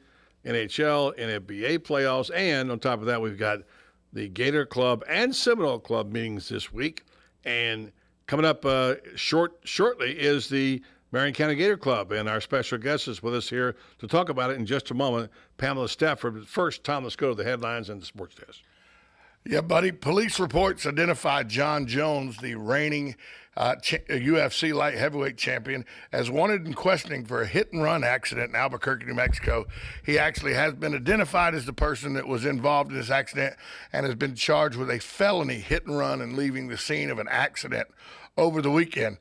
NHL, NBA playoffs, and on top of that, we've got the Gator Club and Seminole Club meetings this week. And coming up shortly is the Marion County Gator Club, and our special guest is with us here to talk about it in just a moment, Pamela Stafford. First, Tom, let's go to the headlines and the sports desk. Yeah, buddy. Police reports identified John Jones, the reigning UFC light heavyweight champion, as wanted in questioning for a hit-and-run accident in Albuquerque, New Mexico. He actually has been identified as the person that was involved in this accident and has been charged with a felony hit-and-run and leaving the scene of an accident over the weekend.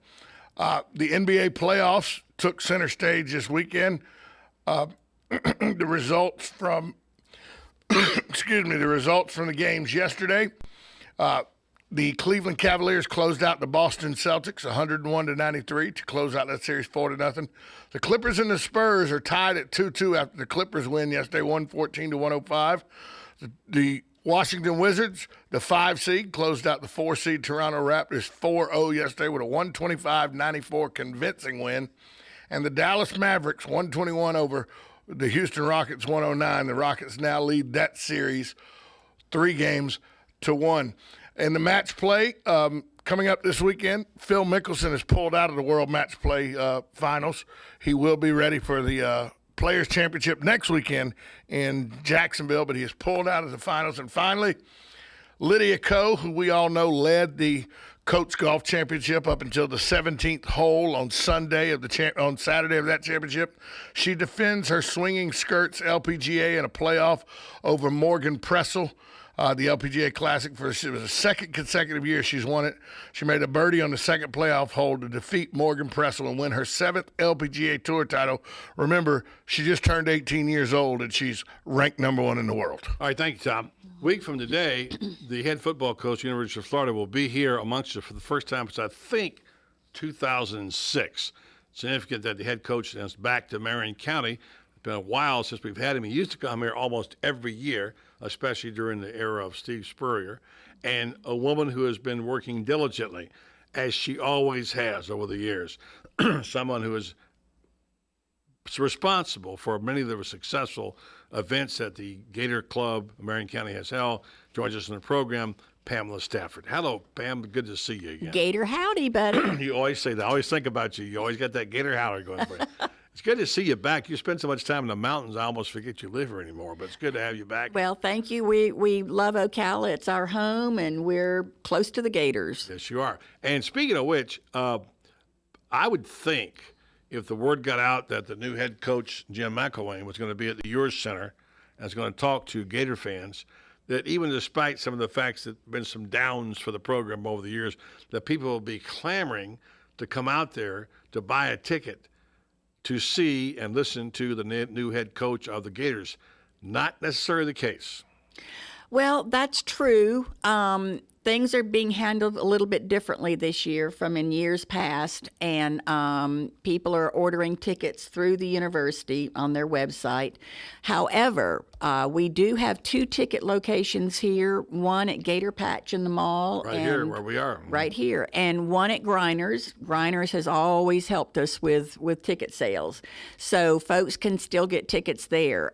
The NBA playoffs took center stage this weekend. The results from the games yesterday. The Cleveland Cavaliers closed out the Boston Celtics 101-93 to close out that series 4-0. The Clippers and the Spurs are tied at 2-2 after the Clippers win yesterday 114-105. The Washington Wizards, the 5 seed, closed out the 4 seed Toronto Raptors 4-0 yesterday with a 125-94 convincing win. And the Dallas Mavericks 121 over the Houston Rockets 109. The Rockets now lead that series 3-1. In the match play, coming up this weekend, Phil Mickelson is pulled out of the World Match Play Finals. He will be ready for the Players' Championship next weekend in Jacksonville, but he is pulled out of the finals. And finally, Lydia Ko, who we all know led the Coach Golf Championship up until the 17th hole on Saturday of that championship. She defends her swinging skirts LPGA in a playoff over Morgan Pressel. The LPGA Classic it was the second consecutive year she's won it. She made a birdie on the second playoff hole to defeat Morgan Pressel and win her 7th LPGA Tour title. Remember, she just turned 18 years old and she's ranked number 1 in the world. All right, thank you, Tom. Week from today, the head football coach, University of Florida, will be here amongst us for the first time since I think 2006. Significant that the head coach is back to Marion County. It's been a while since we've had him. He used to come here almost every year, especially during the era of Steve Spurrier, and a woman who has been working diligently, as she always has over the years. Someone who is responsible for many of the successful events that the Gator Club Marion County has held. Joins us in the program, Pamela Stafford. Hello, Pam. Good to see you again. Gator howdy, buddy. You always say that. I always think about you. You always got that Gator howdy going for you. It's good to see you back. You spend so much time in the mountains, I almost forget you live here anymore, but it's good to have you back. Well, thank you. We love Ocala. It's our home, and we're close to the Gators. Yes, you are. And speaking of which, I would think if the word got out that the new head coach, Jim McElwain, was going to be at the Yours Center and was going to talk to Gator fans, that even despite some of the facts that have been some downs for the program over the years, that people will be clamoring to come out there to buy a ticket to see and listen to the new head coach of the Gators. Not necessarily the case. Well, that's true. Things are being handled a little bit differently this year from in years past, and people are ordering tickets through the university on their website. However, we do have 2 ticket locations here, one at Gator Patch in the mall. Right here where we are. Right here, and one at Grinders. Grinders has always helped us with ticket sales, so folks can still get tickets there.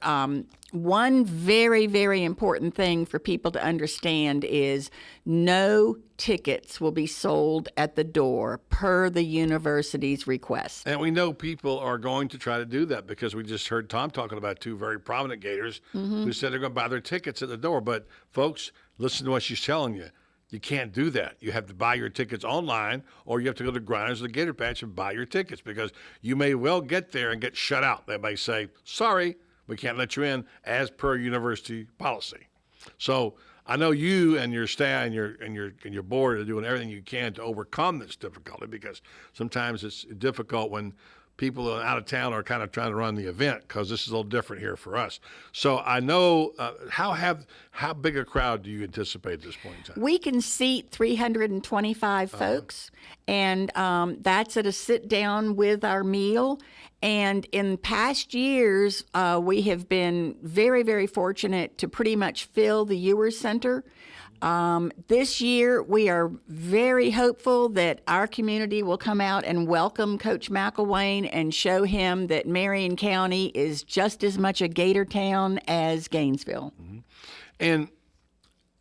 One very, very important thing for people to understand is no tickets will be sold at the door per the university's request. And we know people are going to try to do that because we just heard Tom talking about 2 very prominent Gators who said they're going to buy their tickets at the door. But, folks, listen to what she's telling you. You can't do that. You have to buy your tickets online, or you have to go to Grinders or the Gator Patch and buy your tickets, because you may well get there and get shut out. They may say, sorry, we can't let you in as per university policy. So I know you and your staff and your board are doing everything you can to overcome this difficulty, because sometimes it's difficult when people out of town are kind of trying to run the event, because this is a little different here for us. So I know how big a crowd do you anticipate at this point in time? We can seat 325 folks, and that's at a sit down with our meal. And in past years, we have been very, very fortunate to pretty much fill the Ewers Center. This year, we are very hopeful that our community will come out and welcome Coach McElwain and show him that Marion County is just as much a Gator town as Gainesville. Mm-hmm. And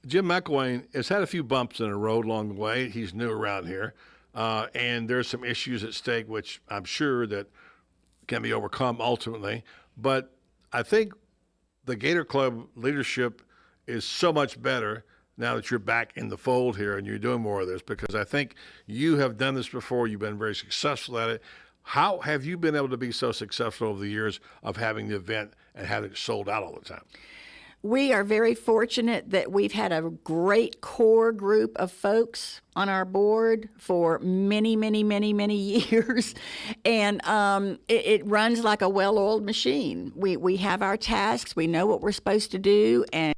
Jim McElwain has had a few bumps in the road along the way. He's new around here, and there's some issues at stake, which I'm sure that can be overcome ultimately. But I think the Gator Club leadership is so much better now that you're back in the fold here and you're doing more of this, because I think you have done this before. You've been very successful at it. How have you been able to be so successful over the years of having the event and having it sold out all the time? We are very fortunate that we've had a great core group of folks on our board for many, many, many, many years. And it runs like a well-oiled machine. We have our tasks. We know what we're supposed to do, and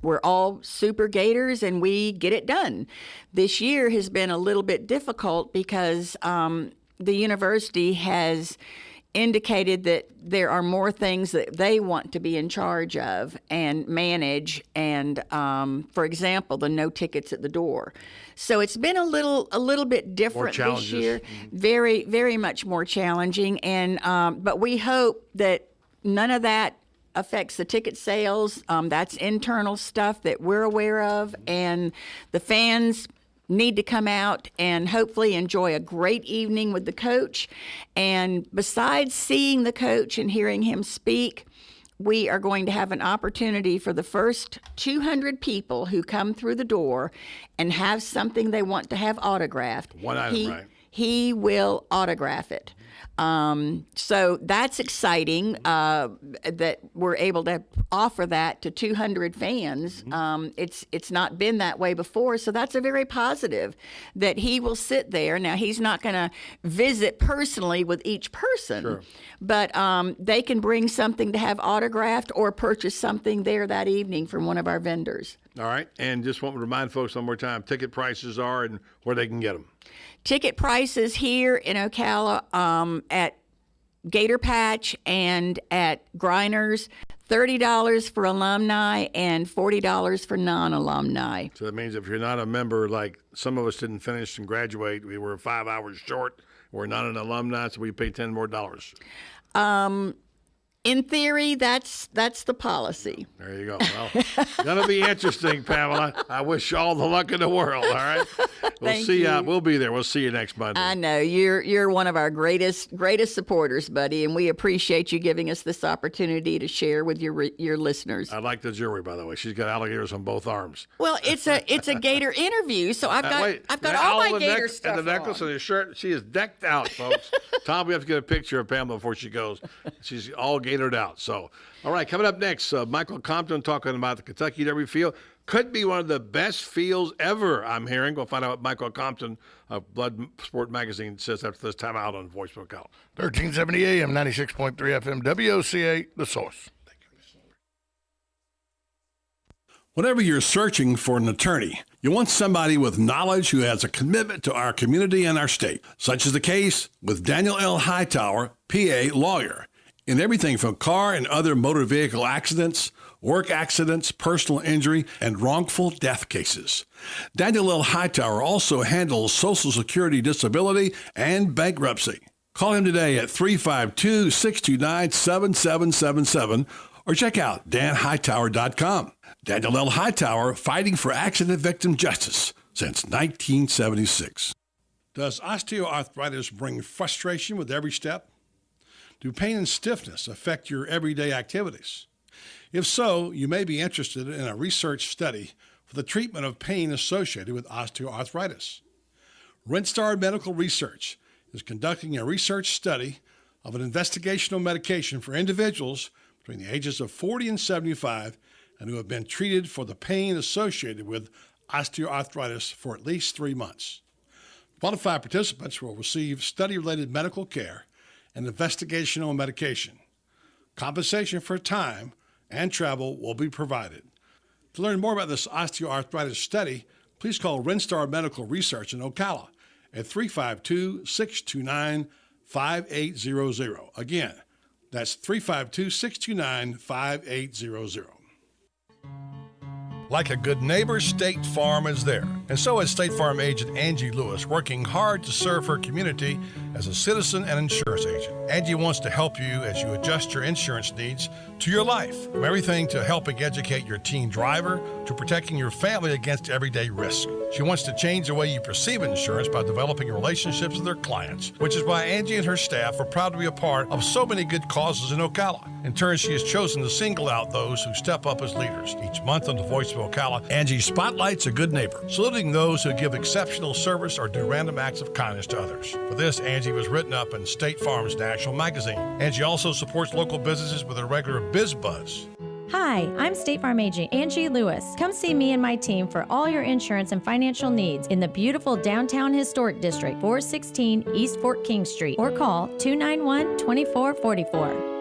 we're all super Gators, and we get it done. This year has been a little bit difficult because the university has indicated that there are more things that they want to be in charge of and manage. And for example, the no tickets at the door. So it's been a little bit different this year. Very, very much more challenging. And but we hope that none of that affects the ticket sales. That's internal stuff that we're aware of, and the fans need to come out and hopefully enjoy a great evening with the coach. And besides seeing the coach and hearing him speak, we are going to have an opportunity for the first 200 people who come through the door and have something they want to have autographed. One item, right? He will autograph it. So that's exciting that we're able to offer that to 200 fans. It's not been that way before, so that's a very positive that he will sit there. Now, he's not going to visit personally with each person, but they can bring something to have autographed or purchase something there that evening from one of our vendors. All right, and just want to remind folks one more time, ticket prices are and where they can get them. Ticket prices here in Ocala at Gator Patch and at Grinders, $30 for alumni and $40 for non-alumni. So that means if you're not a member, like some of us didn't finish and graduate, we were 5 hours short. We're not an alumni, so we pay $10 more. In theory, that's the policy. There you go. Well, gonna be interesting, Pamela. I wish you all the luck in the world. All right. We'll see you. We'll be there. We'll see you next Monday. I know you're one of our greatest supporters, buddy, and we appreciate you giving us this opportunity to share with your listeners. I like the jewelry, by the way. She's got alligators on both arms. Well, it's a gator interview, so I've got all my gator stuff and the necklace on. and the shirt. She is decked out, folks. Tom, we have to get a picture of Pamela before she goes. She's all gatored out. So, all right, coming up next, Michael Compton talking about the Kentucky Derby field. Could be one of the best fields ever, I'm hearing. We'll find out what Michael Compton of Blood Sport Magazine says after this time out on Voice of Ocala. 1370 AM, 96.3 FM, WOCA, The Source. Whenever you're searching for an attorney, you want somebody with knowledge who has a commitment to our community and our state. Such is the case with Daniel L. Hightower, PA lawyer. In everything from car and other motor vehicle accidents, work accidents, personal injury, and wrongful death cases. Daniel L. Hightower also handles Social Security disability and bankruptcy. Call him today at 352-629-7777 or check out danhightower.com. Daniel L. Hightower, fighting for accident victim justice since 1976. Does osteoarthritis bring frustration with every step? Do pain and stiffness affect your everyday activities? If so, you may be interested in a research study for the treatment of pain associated with osteoarthritis. Rinstar Medical Research is conducting a research study of an investigational medication for individuals between the ages of 40 and 75 and who have been treated for the pain associated with osteoarthritis for at least 3 months. Qualified participants will receive study-related medical care and investigational medication. Compensation for time and travel will be provided. To learn more about this osteoarthritis study, please call Rinstar Medical Research in Ocala at 352-629-5800. Again, that's 352-629-5800. Like a good neighbor, State Farm is there. And so is State Farm agent Angie Lewis, working hard to serve her community as a citizen and insurance agent. Angie wants to help you as you adjust your insurance needs to your life, from everything to helping educate your teen driver to protecting your family against everyday risk. She wants to change the way you perceive insurance by developing relationships with her clients, which is why Angie and her staff are proud to be a part of so many good causes in Ocala. In turn, she has chosen to single out those who step up as leaders. Each month on the Voice of Ocala, Angie spotlights a good neighbor, saluting those who give exceptional service or do random acts of kindness to others. For this, Angie was written up in State Farm's national magazine. Angie also supports local businesses with a regular Biz Buzz. Hi, I'm State Farm agent Angie Lewis. Come see me and my team for all your insurance and financial needs in the beautiful downtown historic district, 416 East Fort King Street, or call 291-2444.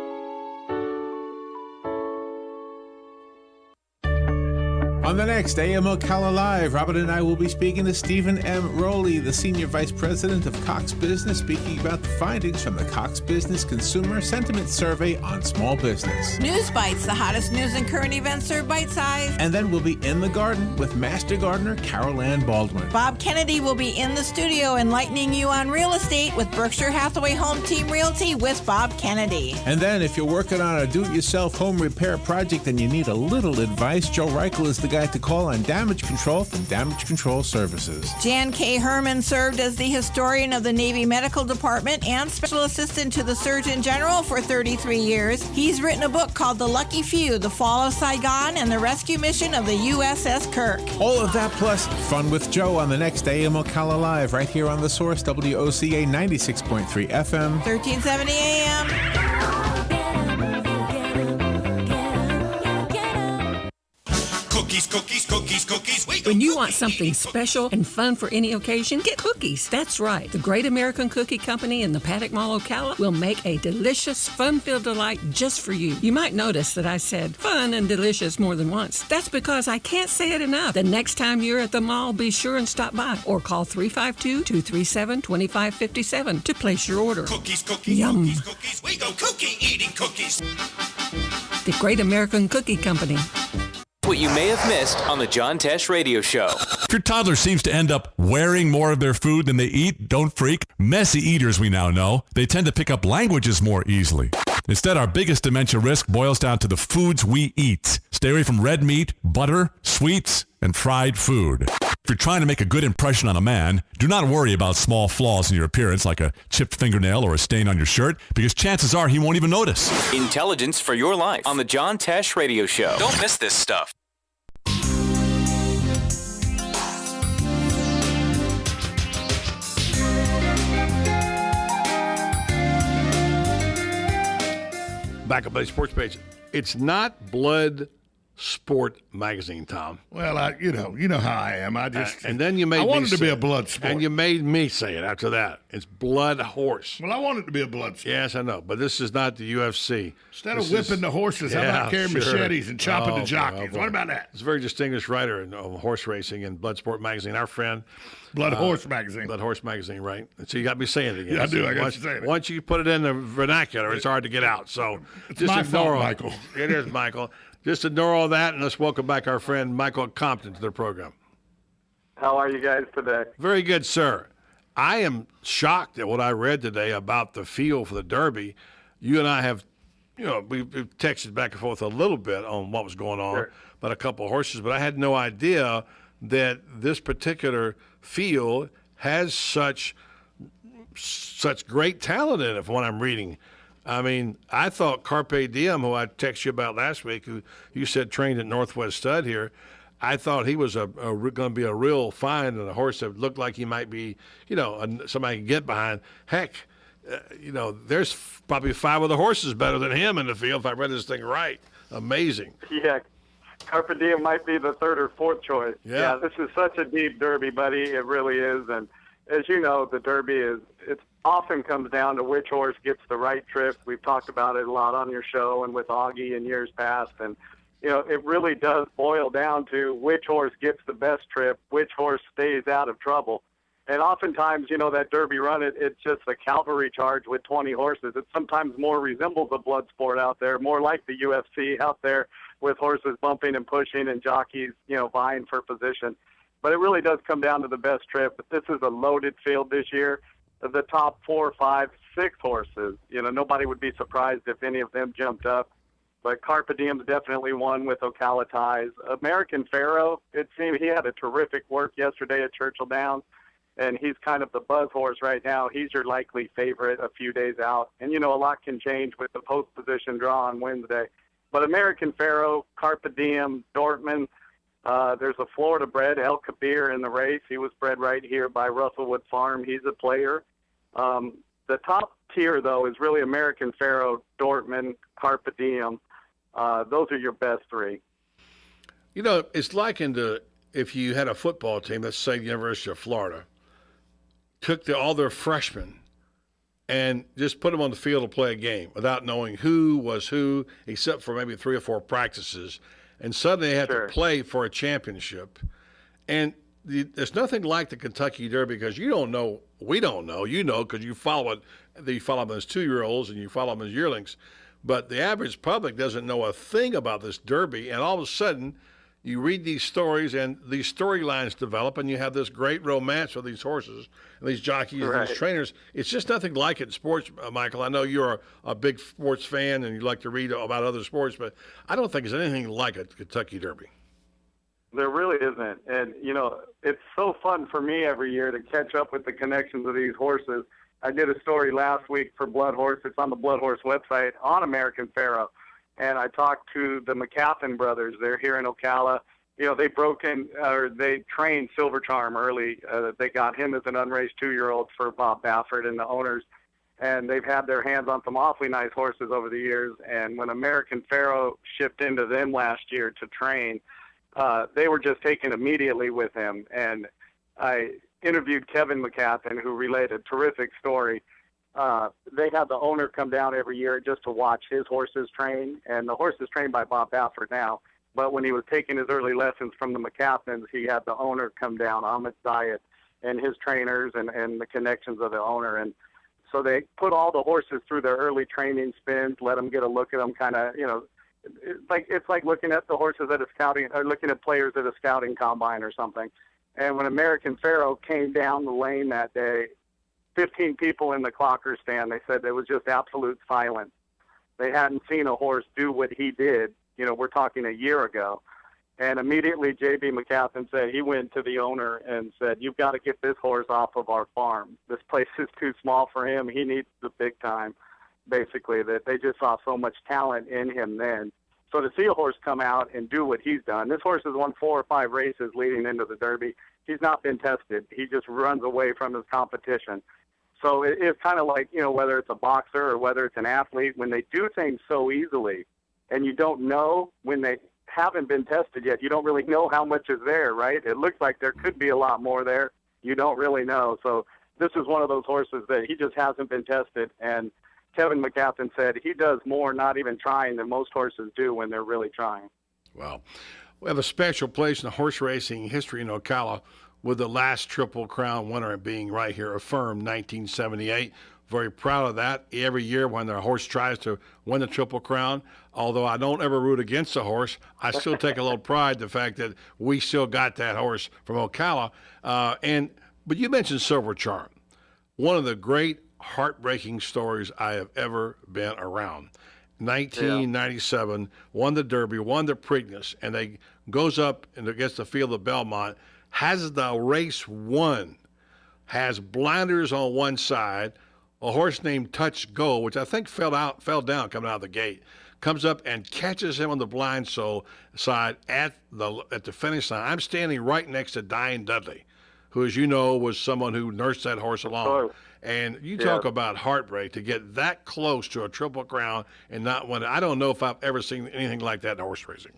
On the next AM Ocala Live, Robin and I will be speaking to Stephen M. Rowley, the Senior Vice President of Cox Business, speaking about the findings from the Cox Business Consumer Sentiment Survey on small business. News Bites, the hottest news and current events served bite-sized. And then we'll be in the garden with Master Gardener Carol Ann Baldwin. Bob Kennedy will be in the studio enlightening you on real estate with Berkshire Hathaway Home Team Realty with Bob Kennedy. And then if you're working on a do-it-yourself home repair project and you need a little advice, Joe Reichel is the guy to call on damage control from Damage Control Services. Jan K. Herman served as the historian of the Navy Medical Department and special assistant to the Surgeon General for 33 years. He's written a book called The Lucky Few, The Fall of Saigon and the Rescue Mission of the USS Kirk. All of that plus fun with Joe on the next AM Ocala Live right here on The Source, WOCA 96.3 FM. 1370 AM. Cookies, cookies, cookies, cookies. When you want something special and fun for any occasion, get cookies. That's right. The Great American Cookie Company in the Paddock Mall, Ocala will make a delicious, fun-filled delight just for you. You might notice that I said fun and delicious more than once. That's because I can't say it enough. The next time you're at the mall, be sure and stop by or call 352-237-2557 to place your order. Cookies, cookies, Yum. cookies, cookies. We go cookie eating cookies. The Great American Cookie Company. What you may have missed on the John Tesh Radio Show. If your toddler seems to end up wearing more of their food than they eat, don't freak. Messy eaters, we now know, they tend to pick up languages more easily. Instead, our biggest dementia risk boils down to the foods we eat. Stay away from red meat, butter, sweets, and fried food. If you're trying to make a good impression on a man, do not worry about small flaws in your appearance like a chipped fingernail or a stain on your shirt, because chances are he won't even notice. Intelligence for your life on the John Tesh Radio Show. Don't miss this stuff. Back up on the sports page. It's not Blood Sport magazine, Tom. Well, you know how I am. And then you made I me wanted to say be a it. blood sport. And you made me say it after that. It's Blood Horse. Well, I want it to be a blood sport. Yes, I know, but this is not the UFC. Instead of whipping the horses, how about carrying machetes and chopping the jockeys? What about that? It's a very distinguished writer in horse racing in Blood Sport magazine. Our friend. Blood Horse magazine. Blood Horse magazine, right? And so you got me saying it again. Yeah, I do. I got once, you saying it. Once you put it in the vernacular, it's hard to get out. So it's just my ignore fault, all. Michael. It is, Michael. Just ignore all that, and let's welcome back our friend Michael Compton to the program. How are you guys today? Very good, sir. I am shocked at what I read today about the field for the Derby. You and I have, we've texted back and forth a little bit on what was going on about a couple of horses, but I had no idea that this particular field has such great talent in it, from what I'm reading. I mean, I thought Carpe Diem, who I texted you about last week, who you said trained at Northwest Stud here, I thought he was going to be a real find and a horse that looked like he might be, somebody can get behind. Heck, there's probably 5 other horses better than him in the field, if I read this thing right. Amazing. Yeah, Carpe Diem might be the 3rd or 4th choice. Yeah, this is such a deep Derby, buddy. It really is. And as you know, the Derby it often comes down to which horse gets the right trip. We've talked about it a lot on your show and with Augie in years past. And, it really does boil down to which horse gets the best trip, which horse stays out of trouble. And oftentimes, that Derby run, it's just a cavalry charge with 20 horses. It sometimes more resembles a blood sport out there, more like the UFC out there with horses bumping and pushing and jockeys, vying for position. But it really does come down to the best trip. But this is a loaded field this year. The top 4, 5, 6 horses, nobody would be surprised if any of them jumped up. But Carpe Diem's definitely one with Ocala ties. American Pharaoh, it seemed he had a terrific work yesterday at Churchill Downs, and he's kind of the buzz horse right now. He's your likely favorite a few days out. And, a lot can change with the post position draw on Wednesday. But American Pharaoh, Carpe Diem, Dortmund, there's a Florida bred, El Kabir, in the race. He was bred right here by Russellwood Farm. He's a player. The top tier, though, is really American Pharaoh, Dortmund, Carpe Diem. Those are your best 3. It's likened to if you had a football team, let's say the University of Florida, took all their freshmen and just put them on the field to play a game without knowing who was who, except for maybe 3 or 4 practices, and suddenly they have to play for a championship. And there's nothing like the Kentucky Derby because you don't know, we don't know, you know, because you follow it. You follow them as 2-year-olds and you follow them as yearlings. But the average public doesn't know a thing about this Derby, and all of a sudden you read these stories and these storylines develop, and you have this great romance with these horses and these jockeys and these trainers. It's just nothing like it in sports, Michael. I know you're a big sports fan and you like to read about other sports, but I don't think there's anything like a Kentucky Derby. There really isn't. And, you know, it's so fun for me every year to catch up with the connections of these horses. I did a story last week for Blood Horse. It's on the Blood Horse website on American Pharoah. And I talked to the McCaffin brothers. They're here in Ocala. You know, they trained Silver Charm early. They got him as an unraised 2-year-old for Bob Baffert and the owners. And they've had their hands on some awfully nice horses over the years. And when American Pharoah shipped into them last year to train, they were just taken immediately with him. And I interviewed Kevin McCaffin, who relayed a terrific story. They have the owner come down every year just to watch his horses train, and the horse is trained by Bob Baffert now. But when he was taking his early lessons from the McCaffins, he had the owner come down, Amit Zayed, and his trainers and the connections of the owner. And so they put all the horses through their early training spins, let them get a look at them, kind of, you know, it's like looking at the horses at a scouting, or looking at players at a scouting combine or something. And when American Pharoah came down the lane that day, 15 people in the clocker stand, they said there was just absolute silence. They hadn't seen a horse do what he did. You know, we're talking a year ago. And immediately J.B. McCaffin said, he went to the owner and said, you've got to get this horse off of our farm. This place is too small for him. He needs the big time, basically, that they just saw so much talent in him then. So to see a horse come out and do what he's done, this horse has won 4 or 5 races leading into the Derby. He's not been tested. He just runs away from his competition. So it's kind of like, you know, whether it's a boxer or whether it's an athlete, when they do things so easily and you don't know when they haven't been tested yet, you don't really know how much is there, right? It looks like there could be a lot more there. You don't really know. So this is one of those horses that he just hasn't been tested. And Kevin McCaffin said he does more not even trying than most horses do when they're really trying. Wow. We have a special place in the horse racing history in Ocala with the last Triple Crown winner being right here, Affirmed, 1978. Very proud of that. Every year when the horse tries to win the Triple Crown, although I don't ever root against the horse, I still take a little pride in the fact that we still got that horse from Ocala. But you mentioned Silver Charm, one of the great heartbreaking stories I have ever been around. 1997, won the Derby, won the Preakness, and they goes up and against the field of Belmont, has the race won, has blinders on one side, a horse named Touch Gold, which I think fell down coming out of the gate, comes up and catches him on the blind side at the finish line. I'm standing right next to Diane Dudley, who, as you know, was someone who nursed that horse along. Oh. And you talk about heartbreak to get that close to a Triple Crown and not win it. I don't know if I've ever seen anything like that in horse racing.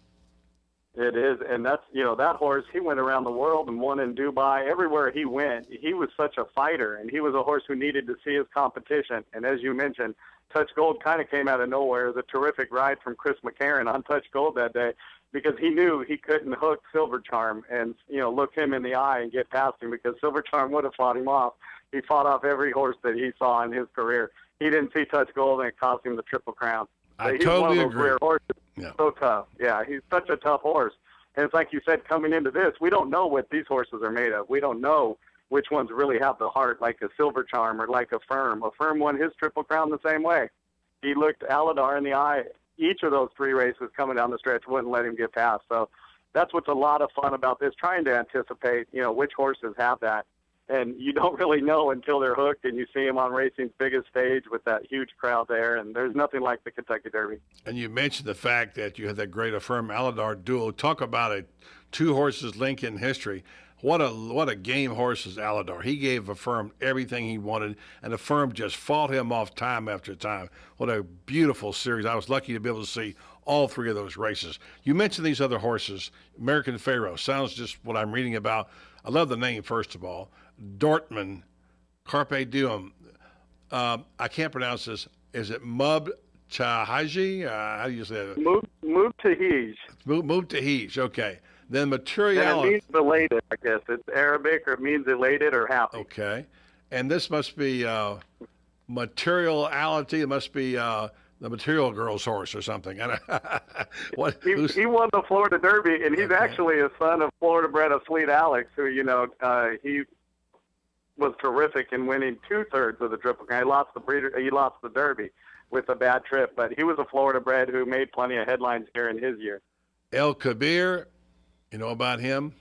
It is, and that's, you know, that horse, he went around the world and won in Dubai. Everywhere he went, he was such a fighter, and he was a horse who needed to see his competition. And as you mentioned, Touch Gold kind of came out of nowhere. It was a terrific ride from Chris McCarron on Touch Gold that day because he knew he couldn't hook Silver Charm and, you know, look him in the eye and get past him because Silver Charm would have fought him off. He fought off every horse that he saw in his career. He didn't see Touch Gold, and it cost him the Triple Crown. I totally agree. Rare horses. Yeah. So tough. Yeah, he's such a tough horse. And it's like you said, coming into this, we don't know what these horses are made of. We don't know which ones really have the heart, like a Silver Charm or like a Firm. A Firm won his Triple Crown the same way. He looked Aladar in the eye. Each of those 3 races coming down the stretch wouldn't let him get past. So that's what's a lot of fun about this, trying to anticipate, you know, which horses have that. And you don't really know until they're hooked and you see them on racing's biggest stage with that huge crowd there. And there's nothing like the Kentucky Derby. And you mentioned the fact that you had that great Affirm Aladar duel. Talk about a 2 horses link in history. What a game horse is Aladar. He gave Affirm everything he wanted, and Affirm just fought him off time after time. What a beautiful series. I was lucky to be able to see all 3 of those races. You mentioned these other horses. American Pharoah sounds just what I'm reading about. I love the name, first of all. Dortmund, Carpe Diem. I can't pronounce this. Is it Mub Chahaji? How do you say that? Move to Hij. Move to Hij. Okay. Then And materiality. it means elated, I guess. It's Arabic, or it means elated or happy. Okay. And this must be materiality. It must be the material girl's horse or something. What? He won the Florida Derby, and he's actually a son of Florida-bred Fleet Alex, who, he was terrific in winning 2/3 of the Triple Crown. He lost the Derby with a bad trip, but he was a Florida-bred who made plenty of headlines here in his year. El Kabir, you know about him?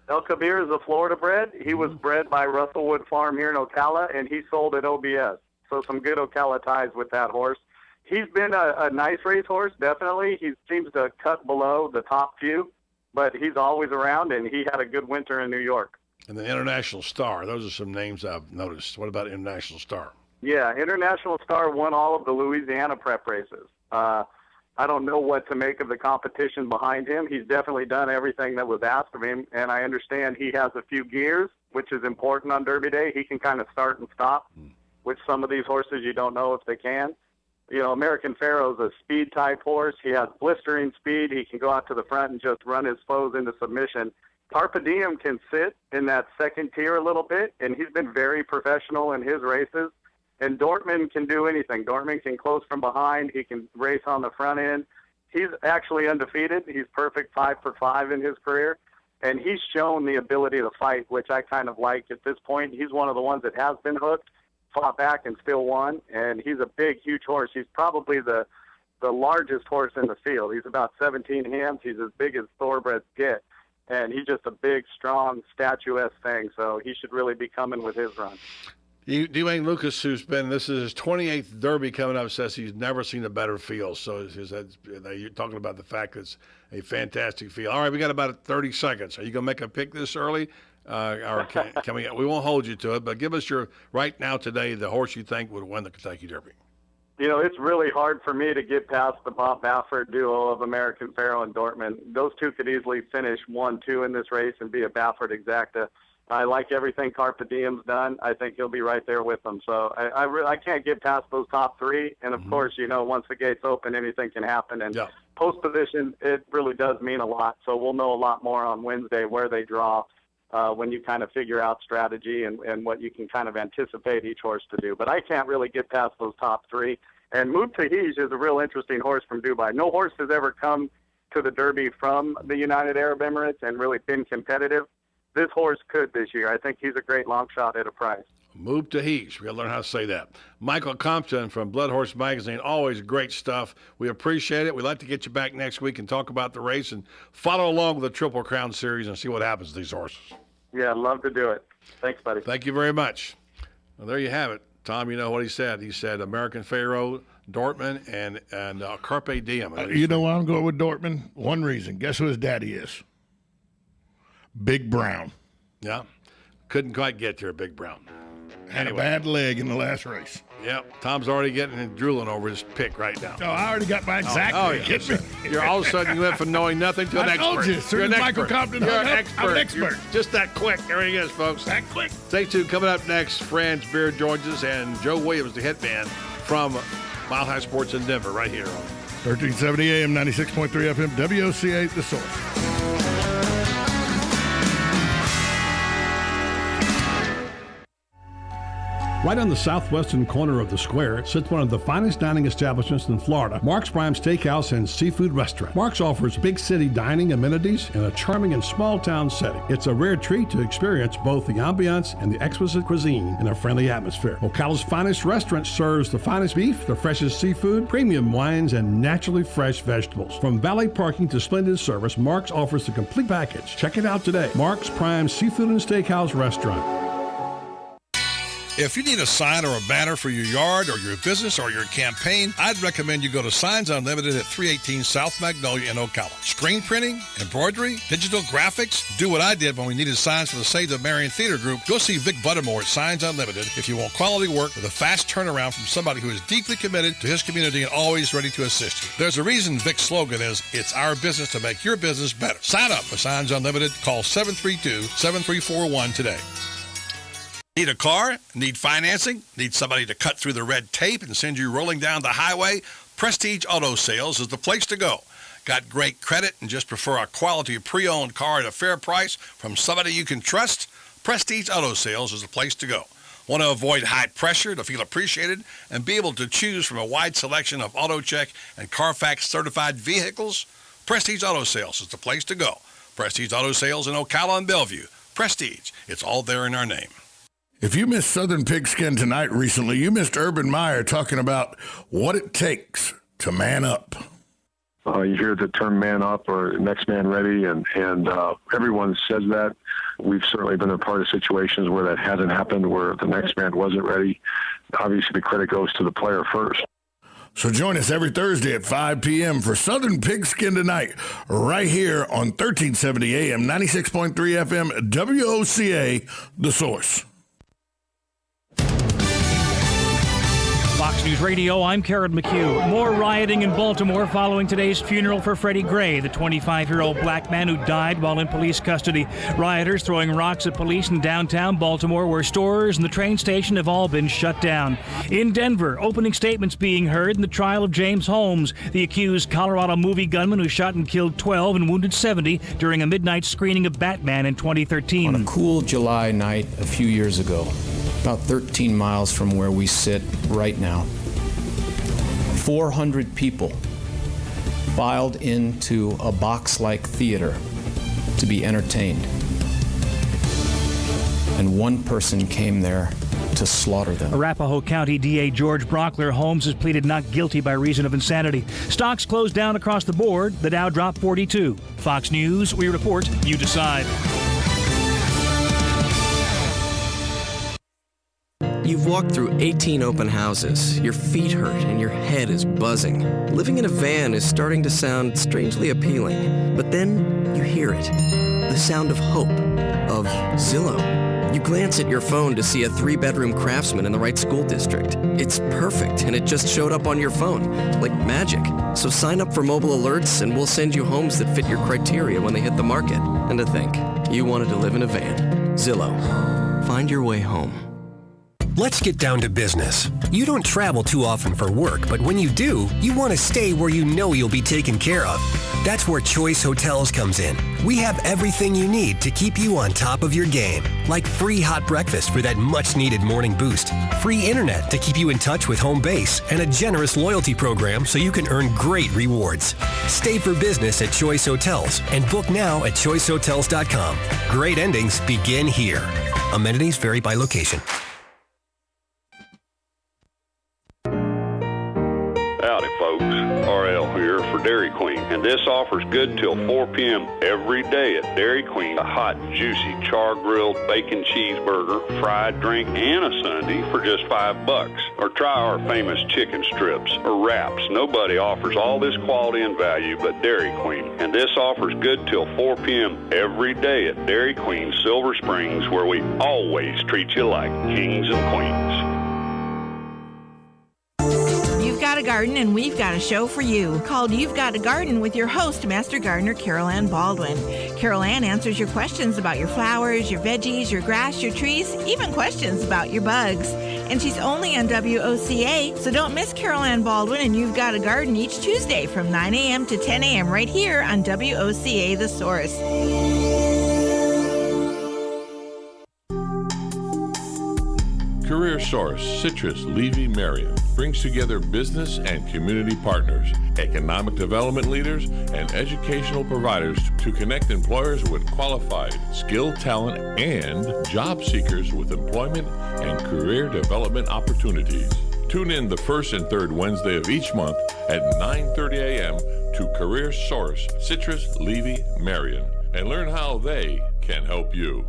El Kabir is a Florida-bred. He was bred by Russellwood Farm here in Ocala, and he sold at OBS. So some good Ocala ties with that horse. He's been a nice racehorse, definitely. He seems to cut below the top few, but he's always around, and he had a good winter in New York. And the International Star. Those are some names I've noticed. What about International Star? Yeah, International Star won all of the Louisiana prep races. I don't know what to make of the competition behind him. He's definitely done everything that was asked of him, and I understand he has a few gears, which is important on Derby Day. He can kind of start and stop, which some of these horses you don't know if they can. American Pharaoh's a speed-type horse. He has blistering speed. He can go out to the front and just run his foes into submission. Carpe Diem can sit in that second tier a little bit, and he's been very professional in his races. And Dortmund can do anything. Dortmund can close from behind. He can race on the front end. He's actually undefeated. He's perfect 5 for 5 in his career. And he's shown the ability to fight, which I kind of like at this point. He's one of the ones that has been hooked, fought back, and still won. And he's a big, huge horse. He's probably the largest horse in the field. He's about 17 hands. He's as big as thoroughbreds get. And he's just a big, strong, statuesque thing. So he should really be coming with his run. Dwayne Lucas, this is his 28th Derby coming up, says he's never sseen a better field. So you're talking about the fact that it's a fantastic field. All right, we got about 30 seconds. Are you going to make a pick this early? Or can we? We won't hold you to it, but give us your right now today the horse you think would win the Kentucky Derby. It's really hard for me to get past the Bob Baffert duo of American Pharaoh and Dortmund. Those two could easily finish 1-2 in this race and be a Baffert exacta. I like everything Carpe Diem's done. I think he'll be right there with them. So I can't get past those top three. And, of course, once the gates open, anything can happen. And post position, it really does mean a lot. So we'll know a lot more on Wednesday where they draw when you kind of figure out strategy and what you can kind of anticipate each horse to do. But I can't really get past those top three. And Move to Hij is a real interesting horse from Dubai. No horse has ever come to the Derby from the United Arab Emirates and really been competitive. This horse could this year. I think he's a great long shot at a price. Move to Hij. We got to learn how to say that. Michael Compton from Blood Horse Magazine. Always great stuff. We appreciate it. We'd like to get you back next week and talk about the race and follow along with the Triple Crown Series and see what happens to these horses. Yeah, I'd love to do it. Thanks, buddy. Thank you very much. Well, there you have it. Tom, you know what he said. He said American Pharaoh, Dortmund, and Carpe Diem. You know why I'm going with Dortmund? One reason. Guess who his daddy is? Big Brown. Yeah. Couldn't quite get there, Big Brown. Had a bad leg in the last race. Yep. Tom's already getting and drooling over his pick right now. Oh, I already got my exact pick. Yeah. You're all of a sudden you went from knowing nothing to an expert. I told you. You're an Michael Compton. You're an expert. I'm an expert. You're just that quick. There he is, folks. That quick. Stay tuned. Coming up next, Franz Beard joins us and Joe Williams, the hitman from Mile High Sports in Denver, right here on 1370 AM, 96.3 FM, WOCA, The Source. Right on the southwestern corner of the square sits one of the finest dining establishments in Florida, Mark's Prime Steakhouse and Seafood Restaurant. Mark's offers big city dining amenities in a charming and small town setting. It's a rare treat to experience both the ambiance and the exquisite cuisine in a friendly atmosphere. Ocala's finest restaurant serves the finest beef, the freshest seafood, premium wines, and naturally fresh vegetables. From valet parking to splendid service, Mark's offers the complete package. Check it out today. Mark's Prime Seafood and Steakhouse Restaurant. If you need a sign or a banner for your yard or your business or your campaign, I'd recommend you go to Signs Unlimited at 318 South Magnolia in Ocala. Screen printing, embroidery, digital graphics. Do what I did when we needed signs for the Save the Marion Theater Group. Go see Vic Buttermore at Signs Unlimited if you want quality work with a fast turnaround from somebody who is deeply committed to his community and always ready to assist you. There's a reason Vic's slogan is, "It's our business to make your business better." Sign up for Signs Unlimited. Call 732-7341 today. Need a car? Need financing? Need somebody to cut through the red tape and send you rolling down the highway? Prestige Auto Sales is the place to go. Got great credit and just prefer a quality pre-owned car at a fair price from somebody you can trust? Prestige Auto Sales is the place to go. Want to avoid high pressure to feel appreciated and be able to choose from a wide selection of AutoCheck and Carfax certified vehicles? Prestige Auto Sales is the place to go. Prestige Auto Sales in Ocala and Bellevue. Prestige, it's all there in our name. If you missed Southern Pigskin Tonight recently, you missed Urban Meyer talking about what it takes to man up. You hear the term man up or next man ready, and everyone says that. We've certainly been a part of situations where that hasn't happened, where the next man wasn't ready. Obviously, the credit goes to the player first. So join us every Thursday at 5 p.m. for Southern Pigskin Tonight, right here on 1370 AM, 96.3 FM, WOCA, The Source. Fox News Radio, I'm Karen McHugh. More rioting in Baltimore following today's funeral for Freddie Gray, the 25-year-old black man who died while in police custody. Rioters throwing rocks at police in downtown Baltimore, where stores and the train station have all been shut down. In Denver, opening statements being heard in the trial of James Holmes, the accused Colorado movie gunman who shot and killed 12 and wounded 70 during a midnight screening of Batman in 2013. On a cool July night a few years ago, about 13 miles from where we sit right now, 400 people filed into a box-like theater to be entertained. And one person came there to slaughter them. Arapahoe County DA George Brockler Holmes has pleaded not guilty by reason of insanity. Stocks closed down across the board. The Dow dropped 42. Fox News, we report, you decide. You've walked through 18 open houses. Your feet hurt and your head is buzzing. Living in a van is starting to sound strangely appealing. But then you hear it. The sound of hope. Of Zillow. You glance at your phone to see a 3-bedroom Craftsman in the right school district. It's perfect, and it just showed up on your phone. Like magic. So sign up for mobile alerts, and we'll send you homes that fit your criteria when they hit the market. And to think, you wanted to live in a van. Zillow. Find your way home. Let's get down to business. You don't travel too often for work, but when you do, you want to stay where you know you'll be taken care of. That's where Choice Hotels comes in. We have everything you need to keep you on top of your game, like free hot breakfast for that much-needed morning boost, free internet to keep you in touch with home base, and a generous loyalty program so you can earn great rewards. Stay for business at Choice Hotels and book now at choicehotels.com. Great endings begin here. Amenities vary by location. Howdy, folks. RL here for Dairy Queen, and this offer's good till 4 p.m. every day at Dairy Queen. A hot, juicy, char-grilled bacon cheeseburger, fried drink, and a sundae for just $5. Or try our famous chicken strips or wraps. Nobody offers all this quality and value but Dairy Queen, and this offer's good till 4 p.m. every day at Dairy Queen, Silver Springs, where we always treat you like kings and queens. You've got a garden and we've got a show for you called You've Got a Garden with your host, Master Gardener Carol Ann Baldwin. Carol Ann answers your questions about your flowers, your veggies, your grass, your trees, even questions about your bugs. And she's only on WOCA, so don't miss Carol Ann Baldwin and You've Got a Garden each Tuesday from 9 a.m. to 10 a.m. right here on WOCA The Source. Career Source, Citrus, Levy, Marion brings together business and community partners, economic development leaders, and educational providers to connect employers with qualified, skilled talent and job seekers with employment and career development opportunities. Tune in the first and third Wednesday of each month at 9:30 a.m. to Career Source, Citrus, Levy, Marion, and learn how they can help you.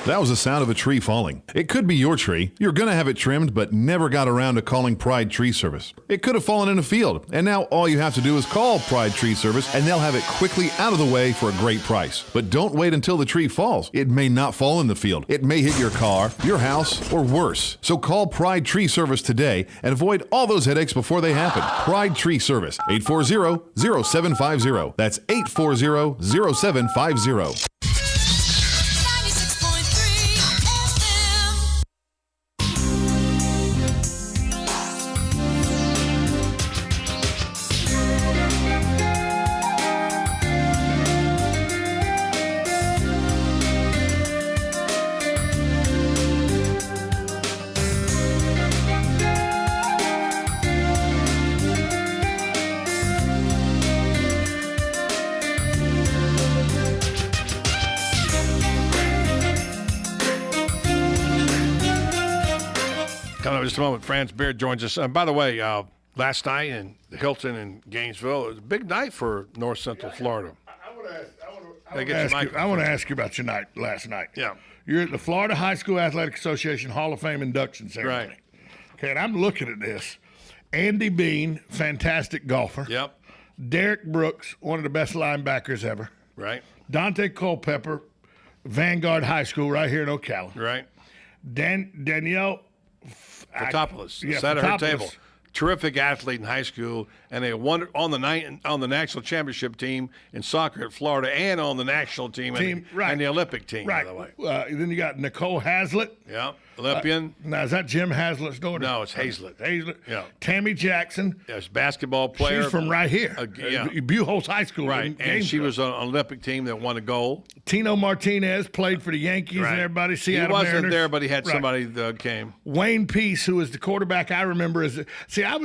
That was the sound of a tree falling. It could be your tree. You're going to have it trimmed, but never got around to calling Pride Tree Service. It could have fallen in a field, and now all you have to do is call Pride Tree Service, and they'll have it quickly out of the way for a great price. But don't wait until the tree falls. It may not fall in the field. It may hit your car, your house, or worse. So call Pride Tree Service today and avoid all those headaches before they happen. Pride Tree Service, 840-0750. That's 840-0750. Coming up in just a moment, Franz Beard joins us. By the way, last night in the Hilton in Gainesville, it was a big night for North Central Florida. I want to ask you about your night last night. Yeah. You're at the Florida High School Athletic Association Hall of Fame induction ceremony. Right. Okay, and I'm looking at this. Andy Bean, fantastic golfer. Yep. Derek Brooks, one of the best linebackers ever. Right. Dante Culpepper, Vanguard High School right here in Ocala. Right. Danielle Fotopoulos sat at her table. Terrific athlete in high school, and they won on the national championship team in soccer at Florida, and on the national team and the Olympic team. Right. By the way. Then you got Nicole Hazlitt. Yeah. Olympian. Now, is that Jim Hazlitt's daughter? No, it's Hazlitt. Yeah. Tammy Jackson. Yes, basketball player. She's from right here. Buchholz High School. Right, and she was on an Olympic team that won a gold. Tino Martinez played for the Yankees and everybody. Seattle He wasn't Mariners. there, but he had somebody that came. Wayne Peace, who was the quarterback I remember I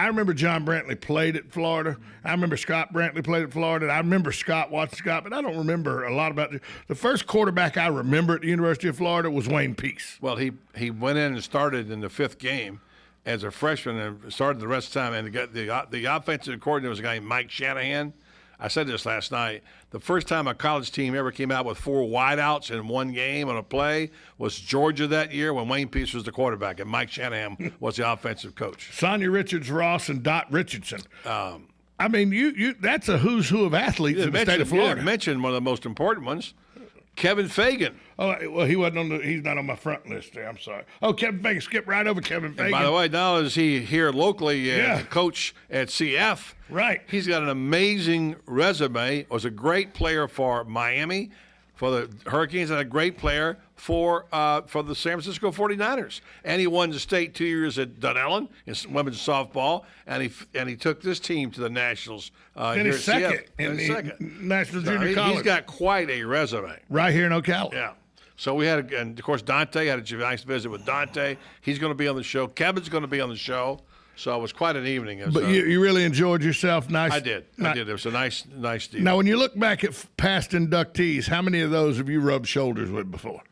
remember John Brantley played at Florida. I remember Scott Brantley played at Florida. And I remember Scott watching Scott, but I don't remember a lot about it. The first quarterback I remember at the University of Florida was Wayne Peace. Well, he went in and started in the fifth game as a freshman and started the rest of the time. And the offensive coordinator was a guy named Mike Shanahan. I said this last night. The first time a college team ever came out with 4 wideouts in one game on a play was Georgia that year when Wayne Peace was the quarterback and Mike Shanahan was the offensive coach. Sonia Richards-Ross and Dot Richardson. I mean, you that's a who's who of athletes in the state of Florida. You mentioned one of the most important ones, Kevin Fagan. Oh, well, he's not on my front list there. I'm sorry. Oh, Kevin Fagan. Skip right over Kevin Fagan. And by the way, not only is he here locally as a coach at CF, right? He's got an amazing resume. Was a great player for Miami, for the Hurricanes, and a great player for the San Francisco 49ers. And he won the state 2 years at Dunellen in women's softball, and he took this team to the Nationals. Finished second in the National Junior College. He's got quite a resume. Right here in Ocala. Yeah. So we had, and of course, Dante had a nice visit with Dante. He's going to be on the show. Kevin's going to be on the show. So it was quite an evening. But you really enjoyed yourself. Nice. I did. It was a nice deal. Now, when you look back at past inductees, how many of those have you rubbed shoulders with before?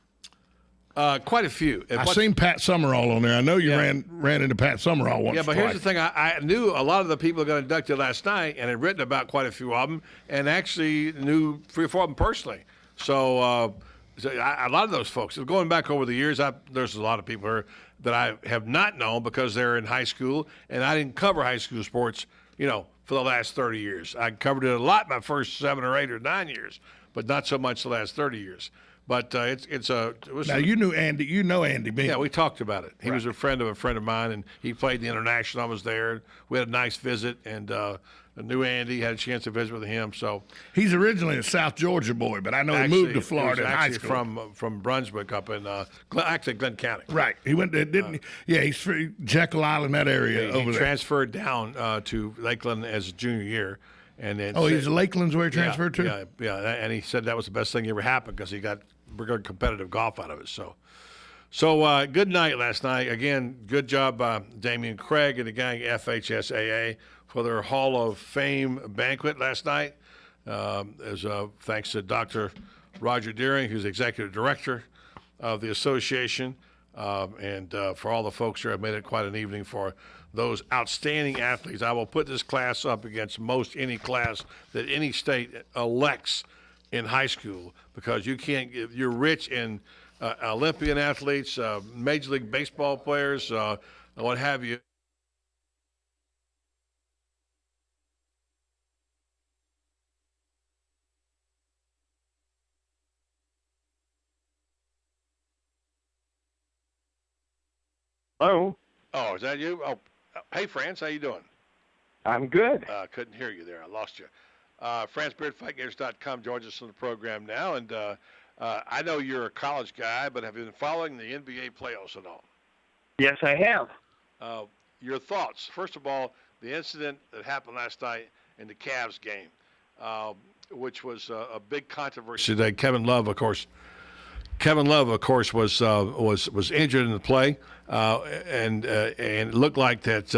Quite a few. I've seen Pat Summerall on there. I know you ran into Pat Summerall once. Yeah, but here's the thing. I knew a lot of the people that got inducted last night and had written about quite a few of them, and actually knew 3 or 4 of them personally. So a lot of those folks, going back over the years, there's a lot of people here that I have not known because they're in high school, and I didn't cover high school sports, for the last 30 years. I covered it a lot my first 7 or 8 or 9 years, but not so much the last 30 years. But you knew Andy. You know Andy Bean. Yeah, we talked about it. He was a friend of mine, and he played the international. I was there. We had a nice visit, and I knew Andy. Had a chance to visit with him. So he's originally a South Georgia boy, but I know he moved to Florida in high school. From Brunswick up in Glenn County. Right. He went there, didn't he? Yeah, he's from Jekyll Island, that area over there. He transferred down to Lakeland as a junior year. And then he's Lakeland's where he transferred to? Yeah, and he said that was the best thing that ever happened because he got competitive golf out of it. So good night last night. Again, good job, Damian Craig and the gang FHSAA for their Hall of Fame banquet last night. Thanks to Dr. Roger Deering, who's executive director of the association, and for all the folks here. I've made it quite an evening for those outstanding athletes. I will put this class up against most any class that any state elects in high school because you're rich in Olympian athletes, Major League Baseball players, what have you. Hello. Oh, is that you? Oh, hey, Franz, how you doing? I'm good. Couldn't hear you there. I lost you. FranzBeardFightGators.com joins us on the program now, and I know you're a college guy, but have you been following the NBA playoffs at all? Yes, I have. Your thoughts? First of all, the incident that happened last night in the Cavs game, which was a big controversy today. Kevin Love, of course, was injured in the play, and it looked like that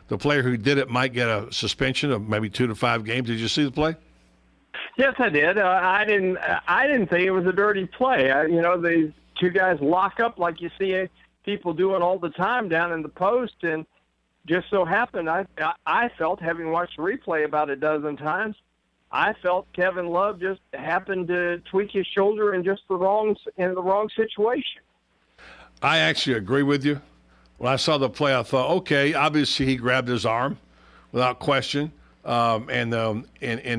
the player who did it might get a suspension of maybe 2 to 5 games. Did you see the play? Yes, I did. I didn't think it was a dirty play. The two guys lock up like you see people do it all the time down in the post, and just so happened, I felt, having watched the replay about a dozen times, I felt Kevin Love just happened to tweak his shoulder in the wrong situation. I actually agree with you. When I saw the play, I thought, okay, obviously he grabbed his arm without question, and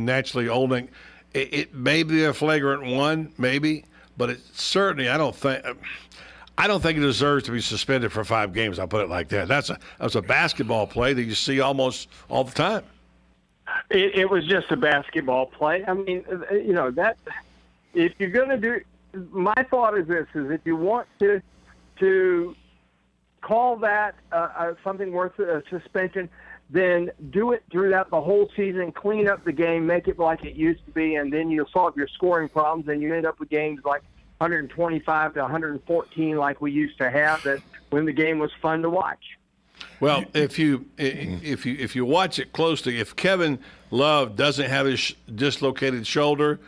naturally holding. It may be a flagrant one, maybe, but it certainly I don't think it deserves to be suspended for 5 games. I'll put it like that. That's a basketball play that you see almost all the time. It was just a basketball play. I mean, that if you're going to do, my thought is this: is if you want to call that something worth a suspension, then do it throughout the whole season, clean up the game, make it like it used to be, and then you'll solve your scoring problems, and you end up with games like 125 to 114 like we used to have, that when the game was fun to watch. Well, if you watch it closely, if Kevin Love doesn't have his dislocated shoulder,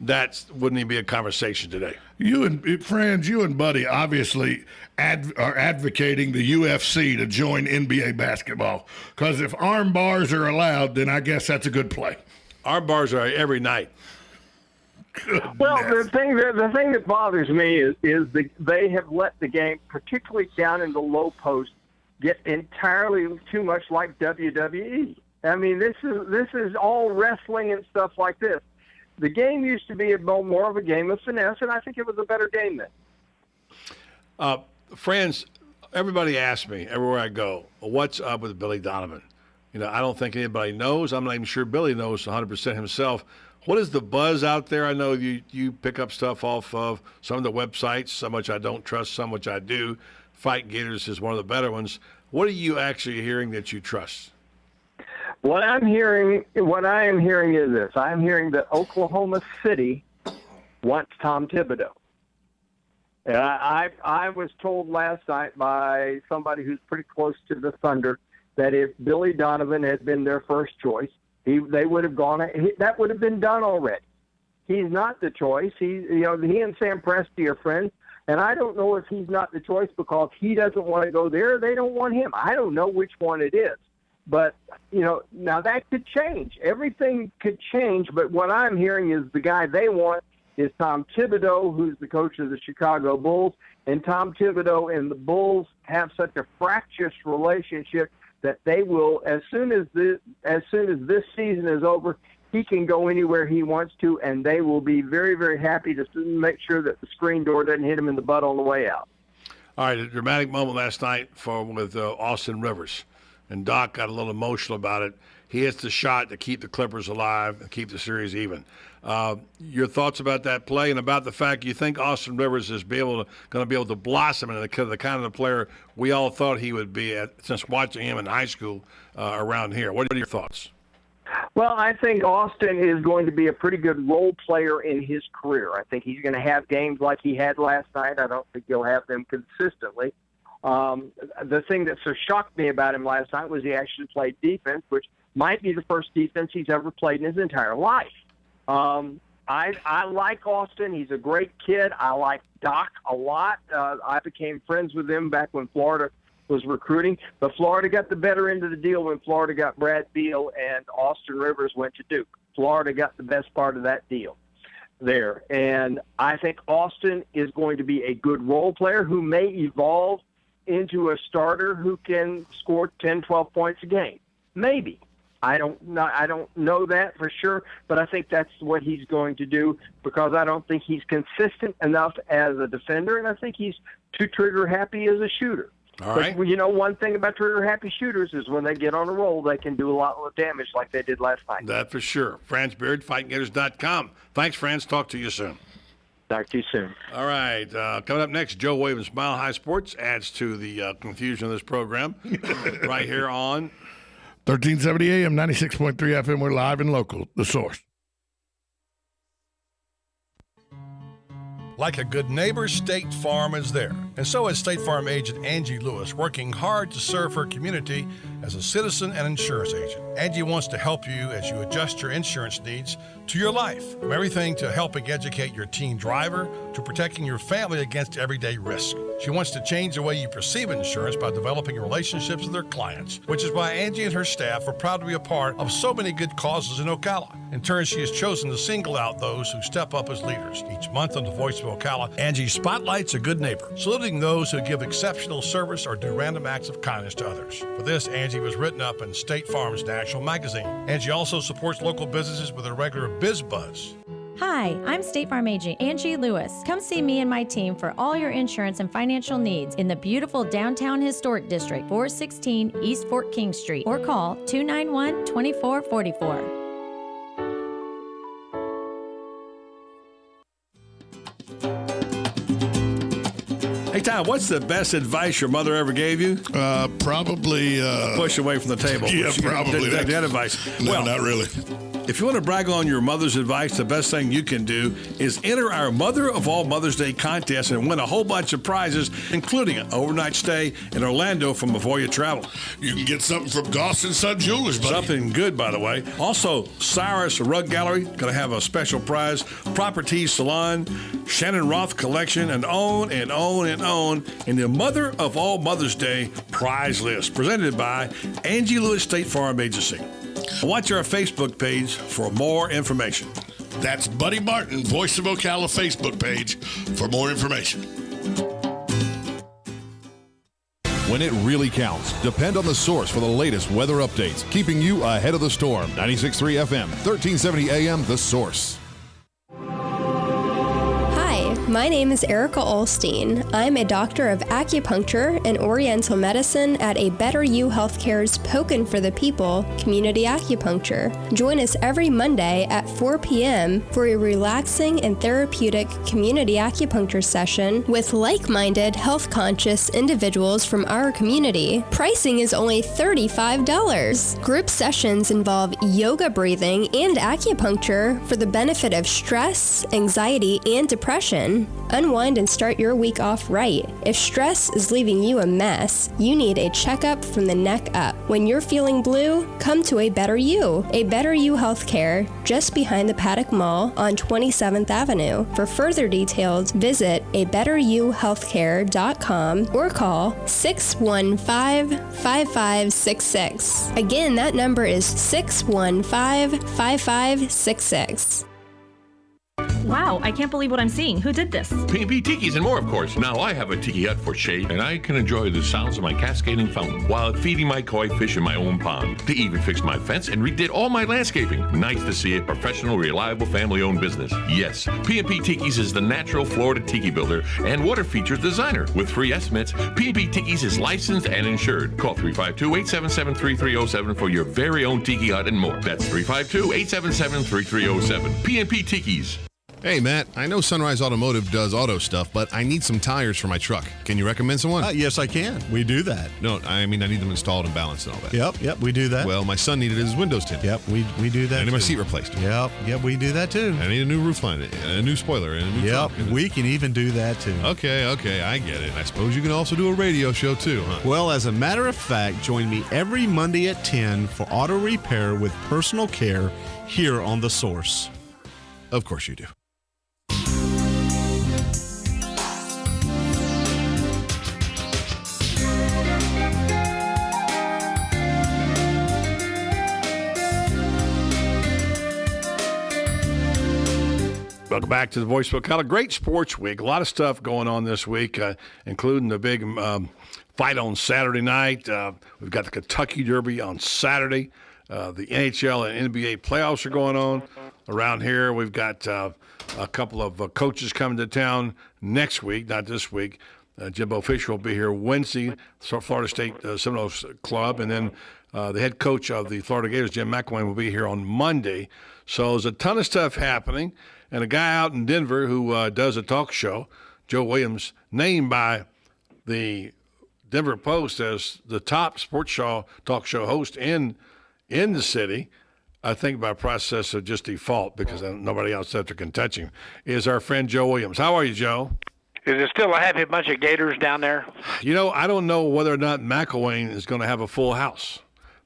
that wouldn't even be a conversation today. You and Buddy obviously are advocating the UFC to join NBA basketball, because if arm bars are allowed, then I guess that's a good play. Arm bars are every night. Goodness. Well, the thing that bothers me is they have let the game, particularly down in the low post, get entirely too much like WWE. I mean, this is all wrestling and stuff like this. The game used to be more of a game of finesse, and I think it was a better game then. Friends, everybody asks me everywhere I go, what's up with Billy Donovan? I don't think anybody knows. I'm not even sure Billy knows 100% himself. What is the buzz out there? I know you pick up stuff off of some of the websites, some which I don't trust, some which I do. Fight Gators is one of the better ones. What are you actually hearing that you trust? What I am hearing is this. I am hearing that Oklahoma City wants Tom Thibodeau. And I was told last night by somebody who's pretty close to the Thunder that if Billy Donovan had been their first choice, they would have gone. That would have been done already. He's not the choice. He and Sam Presti are friends, and I don't know if he's not the choice because he doesn't want to go there. They don't want him. I don't know which one it is. But, now that could change. Everything could change, but what I'm hearing is the guy they want is Tom Thibodeau, who's the coach of the Chicago Bulls, and Tom Thibodeau and the Bulls have such a fractious relationship that they will, as soon as this season is over, he can go anywhere he wants to, and they will be very, very happy to make sure that the screen door doesn't hit him in the butt on the way out. All right, a dramatic moment last night with Austin Rivers. And Doc got a little emotional about it. He hits the shot to keep the Clippers alive and keep the series even. Your thoughts about that play and about the fact you think Austin Rivers is going to be able to blossom into the kind of player we all thought he would be since watching him in high school around here. What are your thoughts? Well, I think Austin is going to be a pretty good role player in his career. I think he's going to have games like he had last night. I don't think he'll have them consistently. The thing that so shocked me about him last night was he actually played defense, which might be the first defense he's ever played in his entire life. I like Austin. He's a great kid. I like Doc a lot. I became friends with him back when Florida was recruiting. But Florida got the better end of the deal when Florida got Brad Beal and Austin Rivers went to Duke. Florida got the best part of that deal there. And I think Austin is going to be a good role player who may evolve into a starter who can score 10, 12 points a game. Maybe. I don't know that for sure, but I think that's what he's going to do because I don't think he's consistent enough as a defender, and I think he's too trigger-happy as a shooter. All right. But, one thing about trigger-happy shooters is when they get on a roll, they can do a lot of damage like they did last night. That for sure. Franz Beard, FightGators.com. Thanks, Franz. Talk to you soon. Talk to you soon. All right. Coming up next, Joe Williams, Mile High Sports, adds to the confusion of this program right here on 1370 AM, 96.3 FM. We're live and local. The Source. Like a good neighbor, State Farm is there. And so is State Farm agent Angie Lewis, working hard to serve her community as a citizen and insurance agent. Angie wants to help you as you adjust your insurance needs to your life, from everything to helping educate your teen driver to protecting your family against everyday risk. She wants to change the way you perceive insurance by developing relationships with her clients, which is why Angie and her staff are proud to be a part of so many good causes in Ocala. In turn, she has chosen to single out those who step up as leaders. Each month on the Voice of Ocala, Angie spotlights a good neighbor, saluting those who give exceptional service or do random acts of kindness to others. For this, Angie was written up in State Farm's National Magazine. Angie also supports local businesses with a regular Biz Buzz. Hi, I'm State Farm agent Angie Lewis. Come see me and my team for all your insurance and financial needs in the beautiful downtown historic district, 416 East Fort King Street, or call 291-2444. Hey, Tom, what's the best advice your mother ever gave you? Probably... push away from the table. Yeah, probably. That advice. No, well, not really. If you want to brag on your mother's advice, the best thing you can do is enter our Mother of All Mother's Day contest and win a whole bunch of prizes, including an overnight stay in Orlando from Avoya Travel. You can get something from Goss & Son Jewelers, buddy. Something good, by the way. Also, Cyrus Rug Gallery, going to have a special prize, Properties Salon, Shannon Roth Collection, and on and on and on in the Mother of All Mother's Day prize list, presented by Angie Lewis State Farm Agency. Watch our Facebook page for more information. That's Buddy Martin, Voice of Ocala Facebook page for more information. When it really counts, depend on the source for the latest weather updates, keeping you ahead of the storm. 96.3 FM, 1370 AM, The Source. My name is Erica Olstein. I'm a doctor of acupuncture and oriental medicine at A Better You Healthcare's Pokin' for the People Community Acupuncture. Join us every Monday at 4 p.m. for a relaxing and therapeutic community acupuncture session with like-minded, health-conscious individuals from our community. Pricing is only $35. Group sessions involve yoga breathing and acupuncture for the benefit of stress, anxiety, and depression. Unwind and start your week off right. If stress is leaving you a mess, you need a checkup from the neck up. When you're feeling blue, come to A Better You. A Better You Healthcare, just behind the Paddock Mall on 27th Avenue. For further details, visit abetteryouhealthcare.com or call 615-5566. Again, that number is 615-5566. Wow, I can't believe what I'm seeing. Who did this? P&P Tiki's and more, of course. Now I have a tiki hut for shade, and I can enjoy the sounds of my cascading fountain while feeding my koi fish in my own pond. They even fixed my fence and redid all my landscaping. Nice to see a professional, reliable, family-owned business. Yes, P&P Tiki's is the natural Florida tiki builder and water features designer. With free estimates, P&P Tiki's is licensed and insured. Call 352-877-3307 for your very own tiki hut and more. That's 352-877-3307. P&P Tiki's. Hey, Matt, I know Sunrise Automotive does auto stuff, but I need some tires for my truck. Can you recommend someone? Yes, I can. We do that. No, I mean, I need them installed and balanced and all that. Yep, we do that. Well, my son needed his windows tinted. Yep, we do that. I need my seat replaced. Yep, we do that too. I need a new roof line, a new spoiler, and a new trunk. We can even do that too. Okay, I get it. I suppose you can also do a radio show too, huh? Well, as a matter of fact, join me every Monday at 10 for auto repair with personal care here on The Source. Of course you do. Welcome back to the Voice of Ocala. Great sports week. A lot of stuff going on this week, including the big fight on Saturday night. We've got the Kentucky Derby on Saturday. The NHL and NBA playoffs are going on around here. We've got a couple of coaches coming to town next week, not this week. Jimbo Fisher will be here Wednesday, Florida State Seminoles Club. And then the head coach of the Florida Gators, Jim McElwain, will be here on Monday. So there's a ton of stuff happening. And a guy out in Denver who does a talk show, Joe Williams, named by the Denver Post as the top sports show talk show host in the city, I think by process of just default because nobody else after can touch him, is our friend Joe Williams. How are you, Joe? Is it still a happy bunch of Gators down there? You know, I don't know whether or not McElwain is going to have a full house,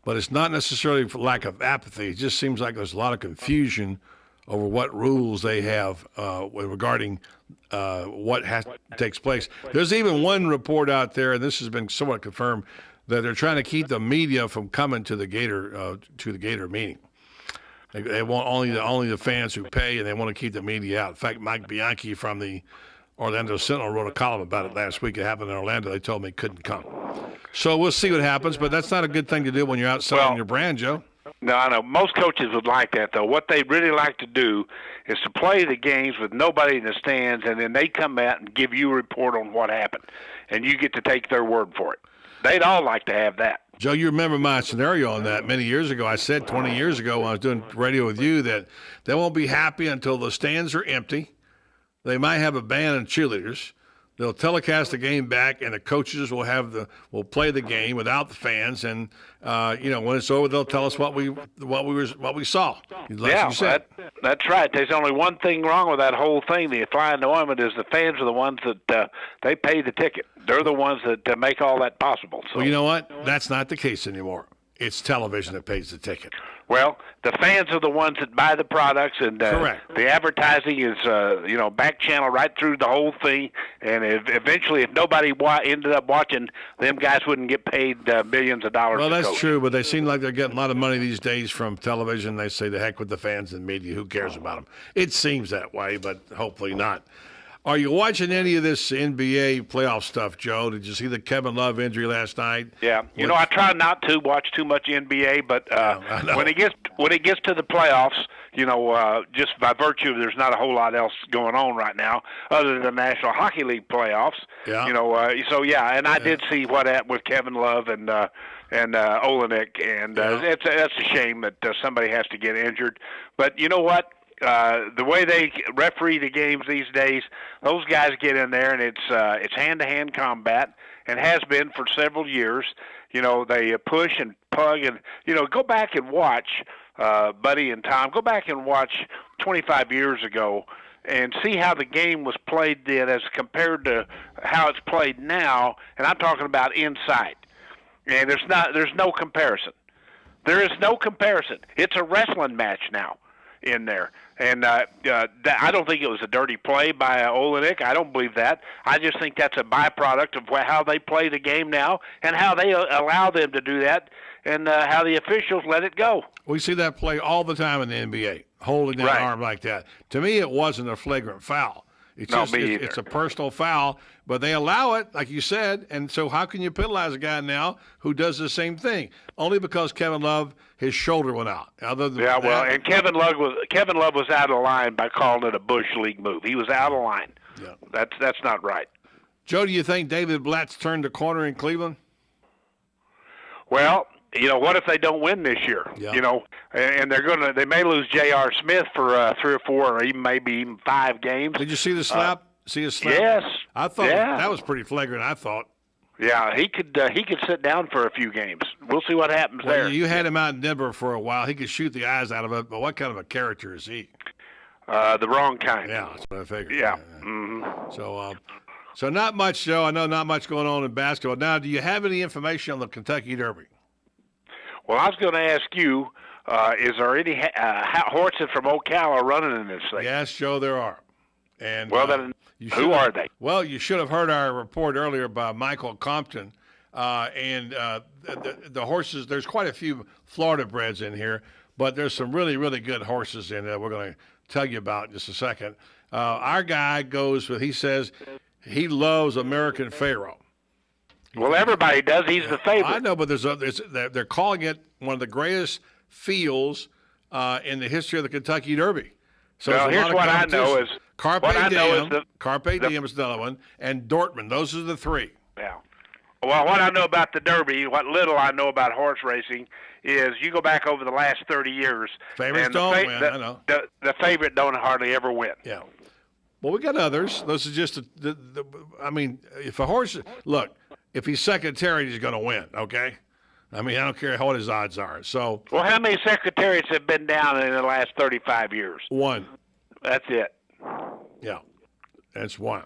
but it's not necessarily for lack of apathy. It just seems like there's a lot of confusion over what rules they have regarding what takes place. There's even one report out there, and this has been somewhat confirmed, that they're trying to keep the media from coming to the Gator meeting. They want only the fans who pay, and they want to keep the media out. In fact, Mike Bianchi from the Orlando Sentinel wrote a column about it last week. It happened in Orlando. They told me he couldn't come. So we'll see what happens, but that's not a good thing to do when you're out selling your brand, Joe. No, I know. Most coaches would like that, though. What they really like to do is to play the games with nobody in the stands, and then they come out and give you a report on what happened, and you get to take their word for it. They'd all like to have that. Joe, you remember my scenario on that many years ago. I said 20 years ago when I was doing radio with you that they won't be happy until the stands are empty. They might have a band and cheerleaders. They'll telecast the game back, and the coaches will play the game without the fans. And when it's over, they'll tell us what we saw. Like that's right. There's only one thing wrong with that whole thing. The flying ointment is the fans are the ones that they pay the ticket. They're the ones that make all that possible. So. Well, you know what? That's not the case anymore. It's television that pays the ticket. Well, the fans are the ones that buy the products, and correct. The advertising is, back channel right through the whole thing. And eventually, if nobody ended up watching, them guys wouldn't get paid millions of dollars. Well, that's coach. true, but they seem like they're getting a lot of money these days from television. They say the heck with the fans and media. Who cares about them? It seems that way, but hopefully not. Are you watching any of this NBA playoff stuff, Joe? Did you see the Kevin Love injury last night? Yeah, I try not to watch too much NBA, but when it gets to the playoffs, just by virtue of there's not a whole lot else going on right now other than the National Hockey League playoffs. Yeah. And I did see what happened with Kevin Love and Olenek, and that's a shame that somebody has to get injured. But you know what? The way they referee the games these days, those guys get in there and it's hand-to-hand combat and has been for several years. They push and pug and go back and watch, Buddy and Tom. Go back and watch 25 years ago and see how the game was played then as compared to how it's played now. And I'm talking about inside. And there's no comparison. There is no comparison. It's a wrestling match now in there. And I don't think it was a dirty play by Olenek. I don't believe that. I just think that's a byproduct of how they play the game now and how they allow them to do that and how the officials let it go. We see that play all the time in the NBA, holding that arm like that. To me, it wasn't a flagrant foul. It's a personal foul, but they allow it, like you said, and so how can you penalize a guy now who does the same thing? Only because Kevin Love, his shoulder went out. And Kevin Love was out of line by calling it a Bush League move. He was out of line. Yeah. That's not right. Joe, do you think David Blatt's turned the corner in Cleveland? Well, what if they don't win this year? Yeah. And they may lose J.R. Smith for 3 or 4 or maybe even 5 games. Did you see the slap? See his slap? Yes. I thought that was pretty flagrant, I thought. Yeah, he could sit down for a few games. We'll see what happens there. You had him out in Denver for a while. He could shoot the eyes out of it, but what kind of a character is he? The wrong kind. Yeah, that's what I figured. Yeah. Mm-hmm. So not much, Joe. I know not much going on in basketball. Now, do you have any information on the Kentucky Derby? Well, I was going to ask you, is there any horses from Ocala running in this thing? Yes, Joe, there are. And who are they? Well, you should have heard our report earlier by Michael Compton. The horses, there's quite a few Florida breds in here, but there's some really, really good horses in there we're going to tell you about in just a second. Our guy he says he loves American Pharaoh. Well, everybody does. He's the favorite. I know, but they're calling it one of the greatest fields in the history of the Kentucky Derby. So here's what I know is Carpe Diem is another one, and Dortmund. Those are the 3. Yeah. Well, what I know about the Derby, what little I know about horse racing, is you go back over the last 30 years. Favorites don't win. I know. The favorite don't hardly ever win. Yeah. Well, we got others. Those are just if a horse if he's secretary, he's going to win. Okay. I don't care what his odds are. So. Well, how many secretaries have been down in the last 35 years? 1. That's it. Yeah, that's 1.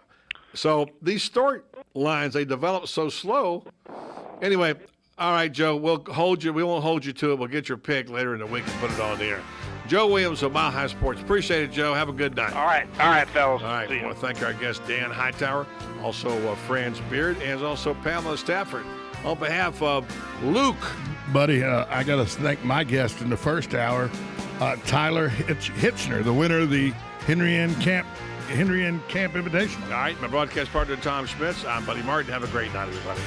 So these storylines, they develop so slow. Anyway, all right, Joe, we'll hold you. We won't hold you to it. We'll get your pick later in the week and put it on the air. Joe Williams of Mile High Sports. Appreciate it, Joe. Have a good night. All right, fellas. All right, I want to thank our guest, Dan Hightower, also Franz Beard, and also Pamela Stafford. On behalf of Luke. Buddy, I got to thank my guest in the first hour, Tyler Hitchner, the winner of the Henry N. Camp Invitational. All right, my broadcast partner, Tom Schmitz. I'm Buddy Martin. Have a great night, everybody.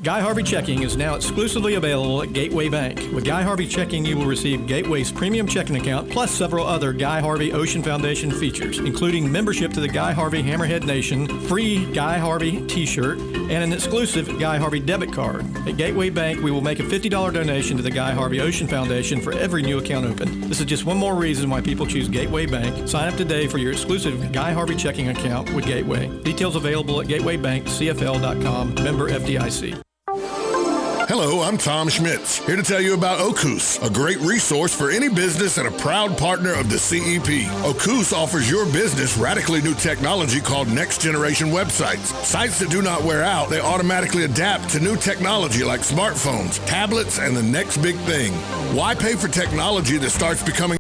Guy Harvey Checking is now exclusively available at Gateway Bank. With Guy Harvey Checking, you will receive Gateway's premium checking account plus several other Guy Harvey Ocean Foundation features, including membership to the Guy Harvey Hammerhead Nation, free Guy Harvey t-shirt, and an exclusive Guy Harvey debit card. At Gateway Bank, we will make a $50 donation to the Guy Harvey Ocean Foundation for every new account opened. This is just one more reason why people choose Gateway Bank. Sign up today for your exclusive Guy Harvey Checking account with Gateway. Details available at gatewaybankcfl.com, member FDIC. Hello, I'm Tom Schmitz, here to tell you about Ocus, a great resource for any business and a proud partner of the CEP. Ocus offers your business radically new technology called Next Generation Websites. Sites that do not wear out, they automatically adapt to new technology like smartphones, tablets, and the next big thing. Why pay for technology that starts becoming